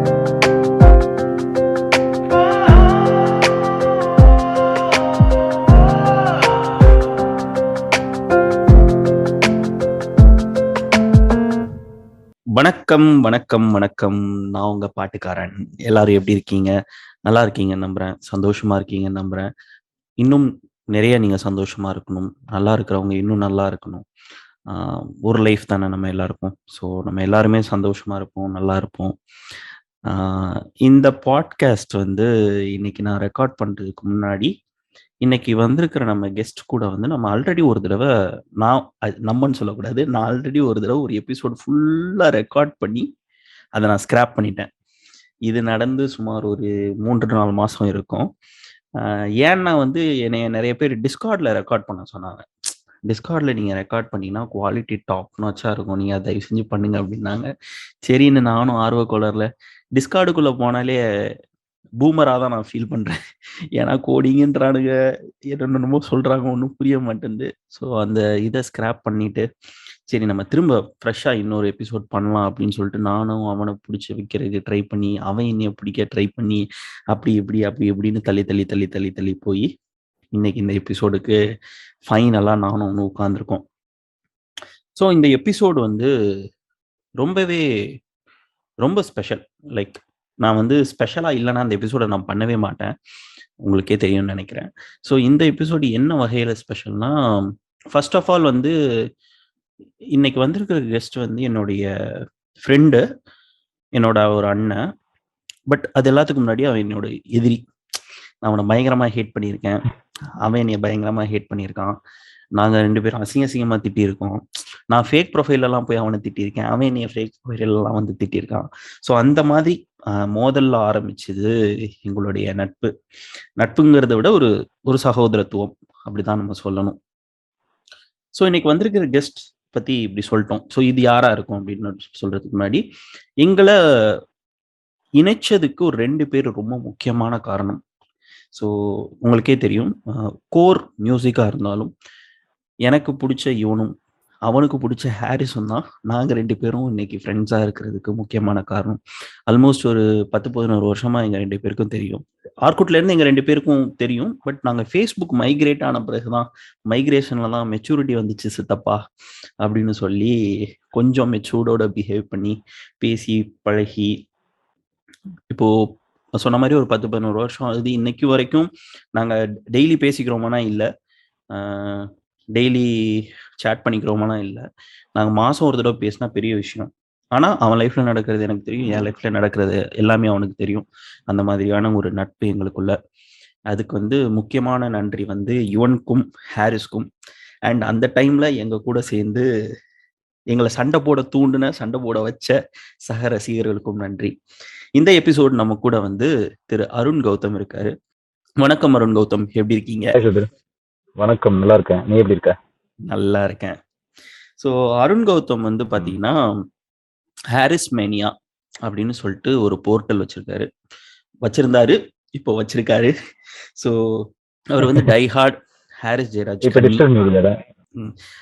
வணக்கம் வணக்கம் வணக்கம். நான் உங்க பாட்டுக்காரன். எல்லாரும் எப்படி இருக்கீங்க? நல்லா இருக்கீங்க நம்புறேன். சந்தோஷமா இருக்கீங்க நம்புறேன். இன்னும் நிறைய நீங்க சந்தோஷமா இருக்கணும். நல்லா இருக்கிறவங்க இன்னும் நல்லா இருக்கணும். ஒரு லைஃப் தானே நம்ம எல்லாருக்கும். ஸோ நம்ம எல்லாருமே சந்தோஷமா இருப்போம், நல்லா இருப்போம். இந்த பாட்காஸ்ட் வந்து இன்னைக்கு நான் ரெக்கார்ட் பண்றதுக்கு முன்னாடி இன்னைக்கு வந்திருக்கிற நம்ம கெஸ்ட் கூட வந்து நம்ம ஆல்ரெடி ஒரு தடவை நம்மன்னு சொல்லக்கூடாது. நான் ஆல்ரெடி ஒரு தடவை ஒரு எபிசோட் ஃபுல்லா ரெக்கார்ட் பண்ணி அதை நான் ஸ்கிராப் பண்ணிட்டேன். இது நடந்து சுமார் ஒரு 3-4 மாசம் இருக்கும். ஏன்னா வந்து என்னைய நிறைய பேர் டிஸ்கார்ட்ல ரெக்கார்ட் பண்ண சொன்னாங்க. டிஸ்கார்ட்ல நீங்க ரெக்கார்ட் பண்ணீங்கன்னா குவாலிட்டி டாப் நாச்சா இருக்கும். நீங்க அதை தயவு செஞ்சு பண்ணுங்க அப்படின்னாங்க. சரின்னு நானும் ஆர்வ கோளாறுல டிஸ்கார்டுக்குள்ள போனாலே பூமரா தான் நான் ஃபீல் பண்றேன். ஏன்னா கோடிங்ன்றானுங்க, என்னென்னமோ சொல்றாங்க, ஒன்றும் புரிய மாட்டேங்குது. ஸோ அந்த இதை ஸ்கிராப் பண்ணிட்டு சரி நம்ம திரும்ப ஃப்ரெஷ்ஷாக இன்னொரு எபிசோட் பண்ணலாம் அப்படின்னு சொல்லிட்டு நானும் அவனை பிடிச்சி வைக்கிறதுக்கு ட்ரை பண்ணி, அவன் என்னைய பிடிக்க ட்ரை பண்ணி, அப்படி இப்படின்னு தள்ளி தள்ளி தள்ளி தள்ளி தள்ளி போய் இன்னைக்கு இந்த எபிசோடுக்கு ஃபைனலாக நானும் ஒன்று உட்காந்துருக்கோம். ஸோ இந்த எபிசோடு வந்து ரொம்பவே ரொம்ப ஸ்பெஷல். லைக் நான் வந்து ஸ்பெஷலாக இல்லைன்னா அந்த எபிசோடை நான் பண்ணவே மாட்டேன். உங்களுக்கே தெரியும்னு நினைக்கிறேன். ஸோ இந்த எபிசோடு என்ன வகையில் ஸ்பெஷல்னா, ஃபர்ஸ்ட் ஆஃப் ஆல் வந்து இன்னைக்கு வந்திருக்கிற கெஸ்ட் வந்து என்னுடைய ஃப்ரெண்டு, என்னோட ஒரு அண்ணன். பட் அது எல்லாத்துக்கும் முன்னாடி அவன் என்னோட எதிரி. நான் அவனை பயங்கரமாக ஹேட் பண்ணியிருக்கேன், அவன் என்னைய பயங்கரமாக ஹேட் பண்ணியிருக்கான். நாங்கள் 2 பேரும் அசிங்கமாக திட்டியிருக்கோம். நான் ஃபேக் ப்ரொஃபைலெல்லாம் போய் அவனை திட்டியிருக்கேன், அவன் என்னைய ஃபேக் ப்ரொஃபைலெல்லாம் வந்து திட்டியிருக்கான். ஸோ அந்த மாதிரி மோதல்ல ஆரம்பிச்சது எங்களுடைய நட்பு. நட்புங்கிறத விட ஒரு ஒரு சகோதரத்துவம் அப்படிதான் நம்ம சொல்லணும். ஸோ இன்னைக்கு வந்திருக்கிற கெஸ்ட் பற்றி இப்படி சொல்லிட்டோம். ஸோ இது யாரா இருக்கும் அப்படின்னு சொல்றதுக்கு முன்னாடி, எங்களை இணைச்சதுக்கு ஒரு 2 பேர் ரொம்ப முக்கியமான காரணம். ஸோ உங்களுக்கே தெரியும், கோர் மியூசிக்காக இருந்தாலும் எனக்கு பிடிச்ச இவனும் அவனுக்கு பிடிச்ச ஹாரிஸும் தான் நாங்கள் 2 பேரும் இன்னைக்கு ஃப்ரெண்ட்ஸாக இருக்கிறதுக்கு முக்கியமான காரணம். ஆல்மோஸ்ட் ஒரு 10-11 வருஷமாக எங்கள் 2 பேருக்கும் தெரியும். ஆர்குட்லேருந்து எங்கள் 2 பேருக்கும் தெரியும். பட் நாங்கள் ஃபேஸ்புக் மைக்ரேட் ஆன பிறகு தான், மெச்சூரிட்டி வந்துச்சு சித்தப்பா அப்படின்னு சொல்லி கொஞ்சம் மெச்சூர்டோட பிஹேவ் பண்ணி பேசி பழகி, இப்போ சொன்ன மாதிரி ஒரு 10-11 வருஷம் ஆகுது. இன்னைக்கு வரைக்கும் நாங்கள் டெய்லி பேசிக்கிறோமானா இல்லை, டெய்லி சேட் பண்ணிக்கிறோமானா இல்லை. நாங்கள் மாதம் ஒரு தடவை பேசினா பெரிய விஷயம். ஆனால் அவன் லைஃப்பில் நடக்கிறது எனக்கு தெரியும், என் லைஃப்பில் நடக்கிறது எல்லாமே அவனுக்கு தெரியும். அந்த மாதிரியான ஒரு நட்பு எங்களுக்குள்ள. அதுக்கு வந்து முக்கியமான நன்றி வந்து யுவனுக்கும் ஹாரிஸ்க்கும். அண்ட் அந்த டைமில் எங்கள் கூட சேர்ந்து எங்களை சண்டை போட வச்ச சக ரசிகர்களுக்கும் நன்றி. இந்த எபிசோடு நம்ம கூட வந்து திரு அருண் கௌதம் இருக்காரு. வணக்கம் அருண் கௌதம், எப்படி இருக்கீங்க? வணக்கம், நல்லா இருக்கேன். நீ எப்படி இருக்க? நல்லா இருக்கேன். ஸோ அருண் கௌதம் வந்து பார்த்தீங்கன்னா ஹாரிஸ் மேனியா அப்படின்னு சொல்லிட்டு ஒரு போர்ட்டல் வச்சிருந்தாரு, இப்போ வச்சிருக்காரு. ஸோ அவர் வந்து டைஹார்ட் ஹாரிஸ் ஜெயராஜ் இப்போ டிஸ்டர்ப் நியூஸ்ல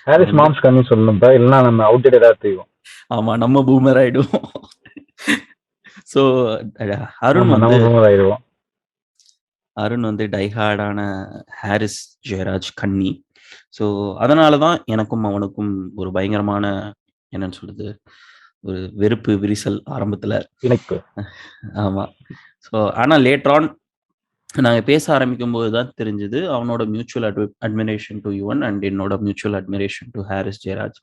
ஹாரிஸ் மாம்ஸ் கண்ணி சொல்லணும்பா, இல்லைன்னா நம்ம அவுட்டேட்டடா தெரியும். ஆமா, நம்ம பூமர் ஆயிடுவோம். ஸோ அருண் வந்து டைஹார்டான ஹாரிஸ் ஜெயராஜ் கண்ணி. ஸோ அதனால தான் எனக்கும் அவனுக்கும் ஒரு பயங்கரமான, என்னன்னு சொல்றது, ஒரு வெறுப்பு விரிசல் ஆரம்பத்தில். ஆமாம். ஸோ ஆனால் லேட்டர் ஆன் நாங்கள் பேச ஆரம்பிக்கும் போது தான் தெரிஞ்சது அவனோட mutual admiration to Yuvan and என்னோட mutual admiration to Harris Jayaraj.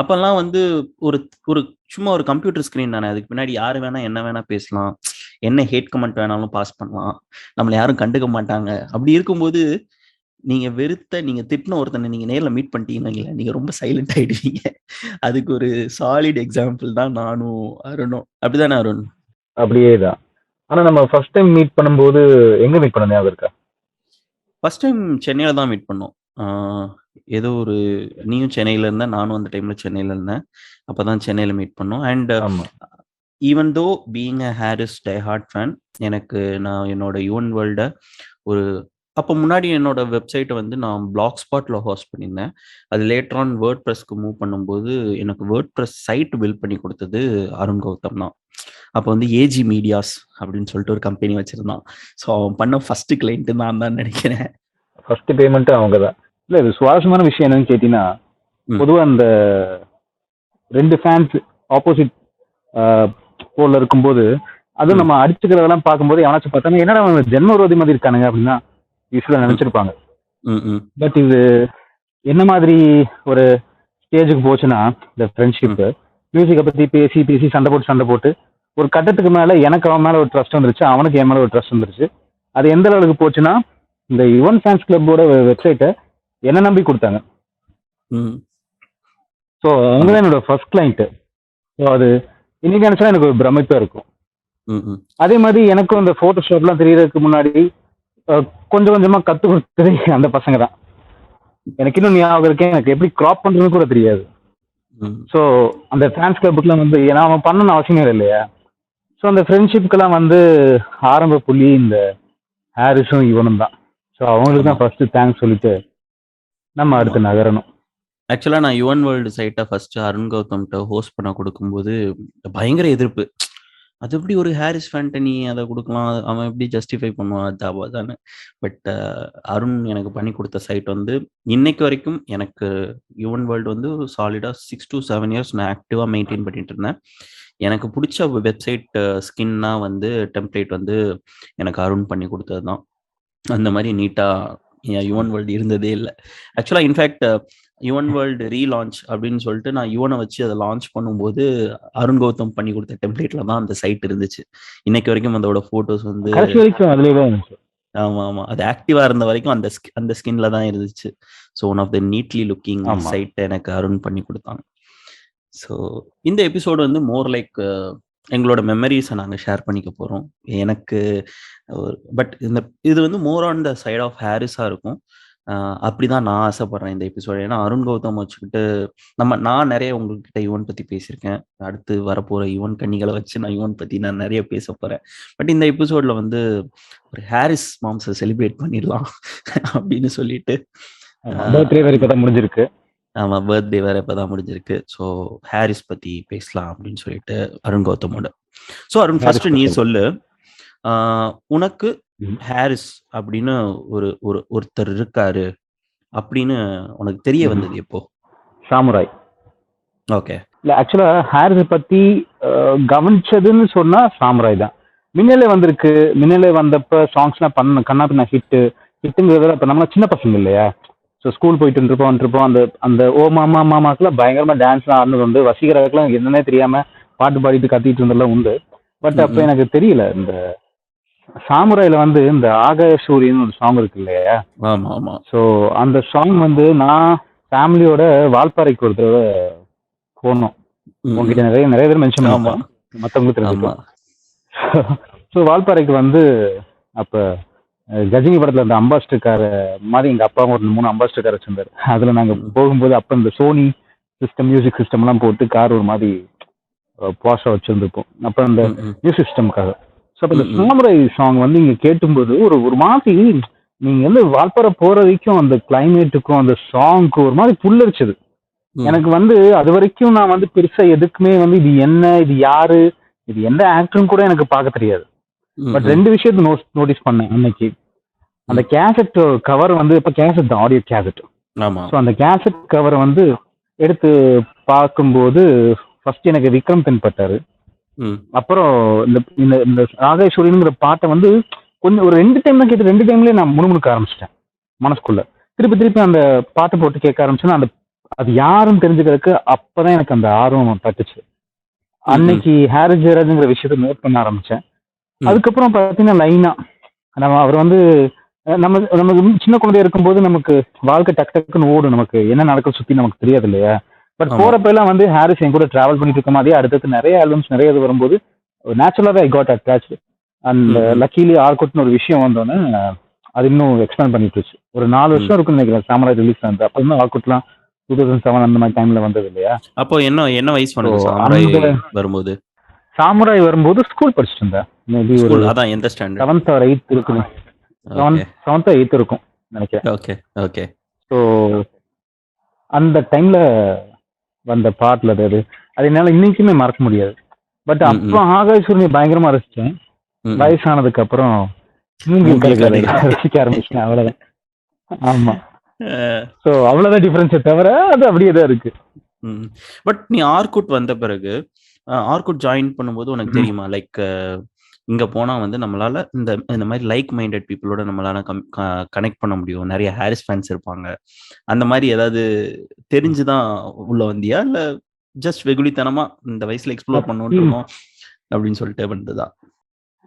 அப்போல்லாம் வந்து ஒரு ஒரு சும்மா ஒரு கம்ப்யூட்டர் ஸ்க்ரீன் தானே, அதுக்கு பின்னாடி யார் வேணால் என்ன வேணால் பேசலாம், என்ன ஹேட் கமெண்ட் வேணாலும் பாஸ் பண்ணலாம், நம்மளை யாரும் கண்டுக்க மாட்டாங்க. அப்படி இருக்கும்போது நீங்கள் திட்டின ஒருத்தனை நீங்கள் நேரில் மீட் பண்ணிட்டீங்கன்னா நீங்கள் ரொம்ப சைலண்ட் ஆகிடுவீங்க. அதுக்கு ஒரு சாலிட் எக்ஸாம்பிள் தான் நானும் அருணும். அப்படிதானே அருண்? அப்படியே தான். ஆனால் நம்ம ஃபர்ஸ்ட் டைம் மீட் பண்ணும்போது எங்கே மீட் பண்ண ஞாபகம் இருக்கா? ஃபர்ஸ்ட் டைம் சென்னையில் தான் மீட் பண்ணோம். ஏதோ ஒரு நீயும் சென்னையில் இருந்தேன், நானும் அந்த டைமில் சென்னையில் இருந்தேன். அப்போ தான் சென்னையில் மீட் பண்ணோம். And even though being a Harris diehard fan, நான் என்னோட யுவன் வேர்ல்டை அப்போ முன்னாடி என்னோட வெப்சைட்டை வந்து நான் பிளாக் ஸ்பாட்டில் ஹோஸ்ட் பண்ணியிருந்தேன். அது லேட்டர் ஆன் வேர்ட் ப்ரெஸ்க்கு மூவ் பண்ணும்போது எனக்கு வேர்ட் ப்ரெஸ் சைட் பில்ட் பண்ணி கொடுத்தது அருண் கௌதம் தான். அப்போ வந்து ஏஜி மீடியாஸ் அப்படின்னு சொல்லிட்டு ஒரு கம்பெனி வச்சிருந்தான். ஸோ அவன் பண்ண ஃபர்ஸ்ட் கிளைண்ட் நான் தான் நினைக்கிறேன். ஃபர்ஸ்ட் பேமெண்ட் அவங்க தான். இல்ல இது சுவாரஸ்யமான விஷயம் என்னன்னு கேட்டீங்கன்னா, ம். பொதுவா அந்த 2 ஃபேன்ஸ் ஆப்போசிட் போல்ல இருக்கும்போது, அதுவும் ம். நம்ம அடிச்சுக்கிறதெல்லாம் பார்க்கும்போது எவனாச்சும் பார்த்தாங்க, என்னடா அவங்க ஜென்ம விரோதி மாதிரி இருக்கானுங்க அப்படின்னா யூஸ்வலா ம். நினைச்சிருப்பாங்க. ம். ம். பட் இது என்ன மாதிரி ஒரு ஸ்டேஜுக்கு போச்சுன்னா, இந்த ம். ஃப்ரெண்ட்ஷிப் மியூசிக்கை பத்தி பேசி பேசி சண்டை போட்டு ஒரு கட்டத்துக்கு மேல எனக்கு அவன் மேல ஒரு ட்ரஸ்ட் வந்துருச்சு, அவனுக்கு என் மேல ஒரு ட்ரஸ்ட் வந்துருச்சு. அது எந்த அளவுக்கு போச்சுன்னா, இந்த யுவன் ஃபேன்ஸ் கிளப்போட வெப்சைட்டை என்ன நம்பி கொடுத்தாங்க. ம். ஸோ அவங்க ஆமா. தான் என்னோட ஃபர்ஸ்ட் கிளைண்ட். ஸோ அது இன்னைக்கு நினைச்சா எனக்கு ஒரு பிரமிப்பா இருக்கும். ம். ம். அதே மாதிரி எனக்கும் இந்த போட்டோஷாப்லாம் தெரியறதுக்கு முன்னாடி கொஞ்சம் கொஞ்சமா கத்து கொடுத்ததே அந்த பசங்க தான். எனக்கு இன்னும் ஞாபகம் இருக்கேன், எனக்கு எப்படி கிராப் பண்றதுன்னு கூட தெரியாது. ம். ஸோ அந்த ஃபேன்ஸ் கிளப்புக்குலாம் வந்து ஏன்னா அவன் பண்ணணும்னு அவசியம் இல்லையா. ஸோ அந்த ஃப்ரெண்ட்ஷிப்புக்கெல்லாம் வந்து ஆரம்ப புள்ளி இந்த ஹாரிஸும் இவனும் தான். ஸோ அவங்களுக்கு ஆமா. தான் ஃபர்ஸ்ட் தேங்க்ஸ் சொல்லிட்டு நம்ம ஆமா. அடுத்து நகரணும். ஆக்சுவலாக நான் யுவன் வேர்ல்டு சைட்டை ஃபர்ஸ்ட் அருண் கௌதம்கிட்ட ஹோஸ்ட் பண்ண கொடுக்கும்போது பயங்கர எதிர்ப்பு. அது எப்படி ஒரு ஹாரிஸ் ஃபேன்ட்ட நீ அதை கொடுக்கலாம், அவன் எப்படி ஜஸ்டிஃபை பண்ணுவான், அது அவ்வளோதானே. பட் அருண் எனக்கு பண்ணி கொடுத்த சைட் வந்து இன்னைக்கு வரைக்கும் எனக்கு யுவன் வேர்ல்டு வந்து சாலிடாக 6 to 7 years நான் ஆக்டிவாக மெயின்டைன் பண்ணிட்டு இருந்தேன். எனக்கு பிடிச்ச வெப்சைட் ஸ்கின்னா வந்து டெம்ப்ளேட் வந்து எனக்கு அருண் பண்ணி கொடுத்தது தான். அந்த மாதிரி நீட்டாக யுவன் வேர்ல்டு இருந்ததே இல்லை. ஆக்சுவலாக இன்ஃபேக்ட் யுவன் வேர்ல்டு ரீலான்ச் அப்படின்னு சொல்லிட்டு நான் யுவனை வச்சு அதை லான்ச் பண்ணும்போது அருண் கௌதம் பண்ணி கொடுத்த டெம்ப்ளேட்ல தான் அந்த சைட் இருந்துச்சு. இன்னைக்கு வரைக்கும் அதோட ஃபோட்டோஸ் வந்து கடைசி வரைக்கும் அதுலேயே தான் இருந்துச்சு. ஆமா ஆமா அது ஆக்டிவா இருந்த வரைக்கும் அந்த ஸ்கின்ல தான் இருந்துச்சு. So one of the neatly looking ஆமா. சைட் எனக்கு அருண் பண்ணி கொடுத்தாங்க. ஸோ இந்த எபிசோடு வந்து மோர் லைக் எங்களோட மெமரிஸை நாங்கள் ஷேர் பண்ணிக்க போகிறோம். எனக்கு பட் இது வந்து more on the side of ஹாரிஸாக இருக்கும். அப்படிதான் நான் ஆசைப்படுறேன் இந்த எபிசோடு. ஏன்னா அருண் கௌதம் வச்சுக்கிட்டு நான் நிறைய உங்ககிட்ட யுவன் பற்றி பேசியிருக்கேன். அடுத்து வரப்போகிற யுவன் கன்னிகளை வச்சு நான் யுவன் பற்றி நான் நிறைய பேச போகிறேன். பட் இந்த எபிசோடில் வந்து ஒரு ஹாரிஸ் மாம்ஸை செலிப்ரேட் பண்ணிடலாம் அப்படின்னு சொல்லிட்டு பர்த்டே வேற இப்பதான் முடிஞ்சிருக்கு. ஆமாம், பர்த்டே வேற இப்போதான் முடிஞ்சிருக்கு. ஸோ ஹாரிஸ் பற்றி பேசலாம் அப்படின்னு சொல்லிட்டு அருண் கௌதமோட. ஸோ அருண் ஃபர்ஸ்ட் நீ சொல்லு, உனக்கு ஹாரிஸ் அப்படின்னு ஒருத்தர் இருக்காரு அப்படின்னு உனக்கு தெரிய வந்தது எப்போ? சாமுராய். ஓகே. இல்ல ஆக்சுவலா ஹாரிஸை பத்தி கவனிச்சதுன்னு சொன்னா சாமுராய் தான். மின்னலே வந்திருக்கு, மின்னலே வந்தப்ப சாங்ஸ்லாம் பண்ண கண்ணா பின்ன ஹிட்டுங்கிறத இப்ப நம்ம சின்ன பசங்க இல்லையா. ஸோ ஸ்கூல் போயிட்டு இருப்போம் அந்த அந்த ஓ மாமா மாமாக்கெல்லாம் பயங்கரமா டான்ஸ்லாம் ஆடுனது உண்டு. வசீகராக்கெல்லாம் என்னன்னே தெரியாம பாட்டு பாடிட்டு கத்திட்டு இருந்ததெல்லாம் உண்டு. பட் அப்ப எனக்கு தெரியல. இந்த சாமுராயில வந்து இந்த ஆகாய சூரியன் ஒரு சாங் இருக்கு இல்லையா. ஆமா ஆமா. ஸோ அந்த சாங் வந்து நான் ஃபேமிலியோட வால்பாறைக்கு ஒரு தடவை போனோம். உங்ககிட்ட நிறைய பேர் மென்ஷன் பண்ணுவோம், மற்றவங்களுக்கு தெரிஞ்சுக்கலாம். ஸோ வால்பாறைக்கு வந்து அப்ப கஜினி படத்துல அந்த அம்பாஸ்டர் கார மாதிரி எங்க அப்பா ஒரு 3 அம்பாஸ்டர் கார் வச்சிருந்தாரு. அதுல நாங்க போகும்போது அப்ப இந்த சோனி சிஸ்டம் மியூசிக் சிஸ்டம் எல்லாம் போட்டு கார் ஒரு மாதிரி பாஷா வச்சிருந்துருப்போம் அப்ப அந்த மியூசிக் சிஸ்டம்காக. ஸோ அப்ப இந்த சாமுராய் சாங் வந்து இங்க கேட்டும்போது ஒரு மாதிரி நீங்க வந்து வால்பாறை போற வரைக்கும் அந்த கிளைமேட்டுக்கும் அந்த சாங்க்கும் ஒரு மாதிரி புல்லரிச்சது. எனக்கு வந்து அது வரைக்கும் நான் வந்து பெருசா எதுக்குமே வந்து இது என்ன, இது யாரு, இது எந்த ஆக்டர்னு கூட எனக்கு பார்க்க தெரியாது. பட் 2 விஷயத்தை நோட்டீஸ் பண்ணேன் அன்னைக்கு. அந்த கேசட் கவர் வந்து இப்ப கேசட் தான், ஆடியோ கேசட். ஸோ அந்த கேசட் கவரை வந்து எடுத்து பார்க்கும்போது ஃபர்ஸ்ட் எனக்கு விக்ரம் தென்பட்டாரு. அப்புறம் இந்த ஆகாயசூரியனுங்கிற பாட்டை வந்து கொஞ்சம் ஒரு 2 டைம் தான் கேட்டு 2 டைம்லயே நான் முணுமுணுக்க ஆரம்பிச்சிட்டேன் மனசுக்குள்ள. திருப்பி அந்த பாட்டை போட்டு கேட்க ஆரம்பிச்சேன்னா அந்த அது யாருன்னு தெரிஞ்சுக்கிறதுக்கு அப்பதான் எனக்கு அந்த ஆர்வம் பட்டுச்சு. அன்னைக்கு ஹாரிஸ் ஜெயராஜ்ங்கிற விஷயத்த நோட் பண்ண ஆரம்பிச்சேன். அதுக்கப்புறம் பார்த்தீங்கன்னா லைனா அவர் வந்து நமக்கு சின்ன குழந்தையா இருக்கும்போது நமக்கு வாழ்க்கை டக்குன்னு ஓடும், நமக்கு என்ன நடக்க சுத்தி நமக்கு தெரியாது இல்லையா. பட் போறப்ப எல்லாம் வந்து ஹாரிஸ் என் கூட டிராவல் பண்ணிட்டு இருக்க மாதிரியே அடுத்தது நிறைய ஆல்பம்ஸ் நிறைய இது வரும்போது நேச்சுரலாவே I got attached. And luckily ஆர்குட்னு ஒரு விஷயம் வந்தோன்னே அது இன்னும் எக்ஸ்பேண்ட் பண்ணிட்டு இருந்துச்சு. ஒரு 4 வருஷம் இருக்குன்னு நினைக்கிறேன் சாமுராய் ரிலீஸ் ஆனது. அப்ப இன்னும் ஆர்குட்லாம் 2007 அந்த மாதிரி டைம்ல வந்தது இல்லையா. அப்போ என்ன வயசு வரும்போது? சாமுராய் வரும்போது ஸ்கூல் படிச்சுட்டு இருந்தேன். மேபி ஒரு அதான் எந்த ஸ்டாண்டர்ட், 7th or 8th இருக்குன்னு, 7th or 8th இருக்கும் நினைக்கிறேன். Okay okay. ஸோ அந்த டைம்ல வந்த பாட்டுல அது என்னால இன்னைக்குமே மறக்க முடியாது. பட் ம், அப்ப ம், ஆகாஷ்வரனை பயங்கரமா ரசிச்சேன். ம், ம். வயசானதுக்கு அப்புறம் மூங்கில் மூங்கில் கதைகளை கதைகள். ரசிக்க ஆரம்பிச்சேன், அவ்வளவுதான். ஆமா. அஹ், சோ அவ்வளவுதான் டிஃபரன்ஸே தவிர அது அப்படியே தான் இருக்கு. ம். பட் நீ ஆர்குட் வந்த பிறகு ஆர்குட் ஜாயின் பண்ணும்போது உனக்கு ம். தெரியுமா லைக் இங்க போனா வந்து நம்மளால இந்த இந்த மாதிரி லைக் மைண்டட் பீப்புளோட நம்மளால கனெக்ட் பண்ண முடியும், நிறைய ஹாரிஸ் ஃபேன்ஸ் இருப்பாங்க, அந்த மாதிரி ஏதாவது தெரிஞ்சுதான் உள்ள வந்தியா இல்ல ஜஸ்ட் வெகுளித்தனமா இந்த வயசுல எக்ஸ்ப்ளோர் பண்ணுவோம்னு ம். இருக்கோம் அப்படின்னு சொல்லிட்டு வந்ததா?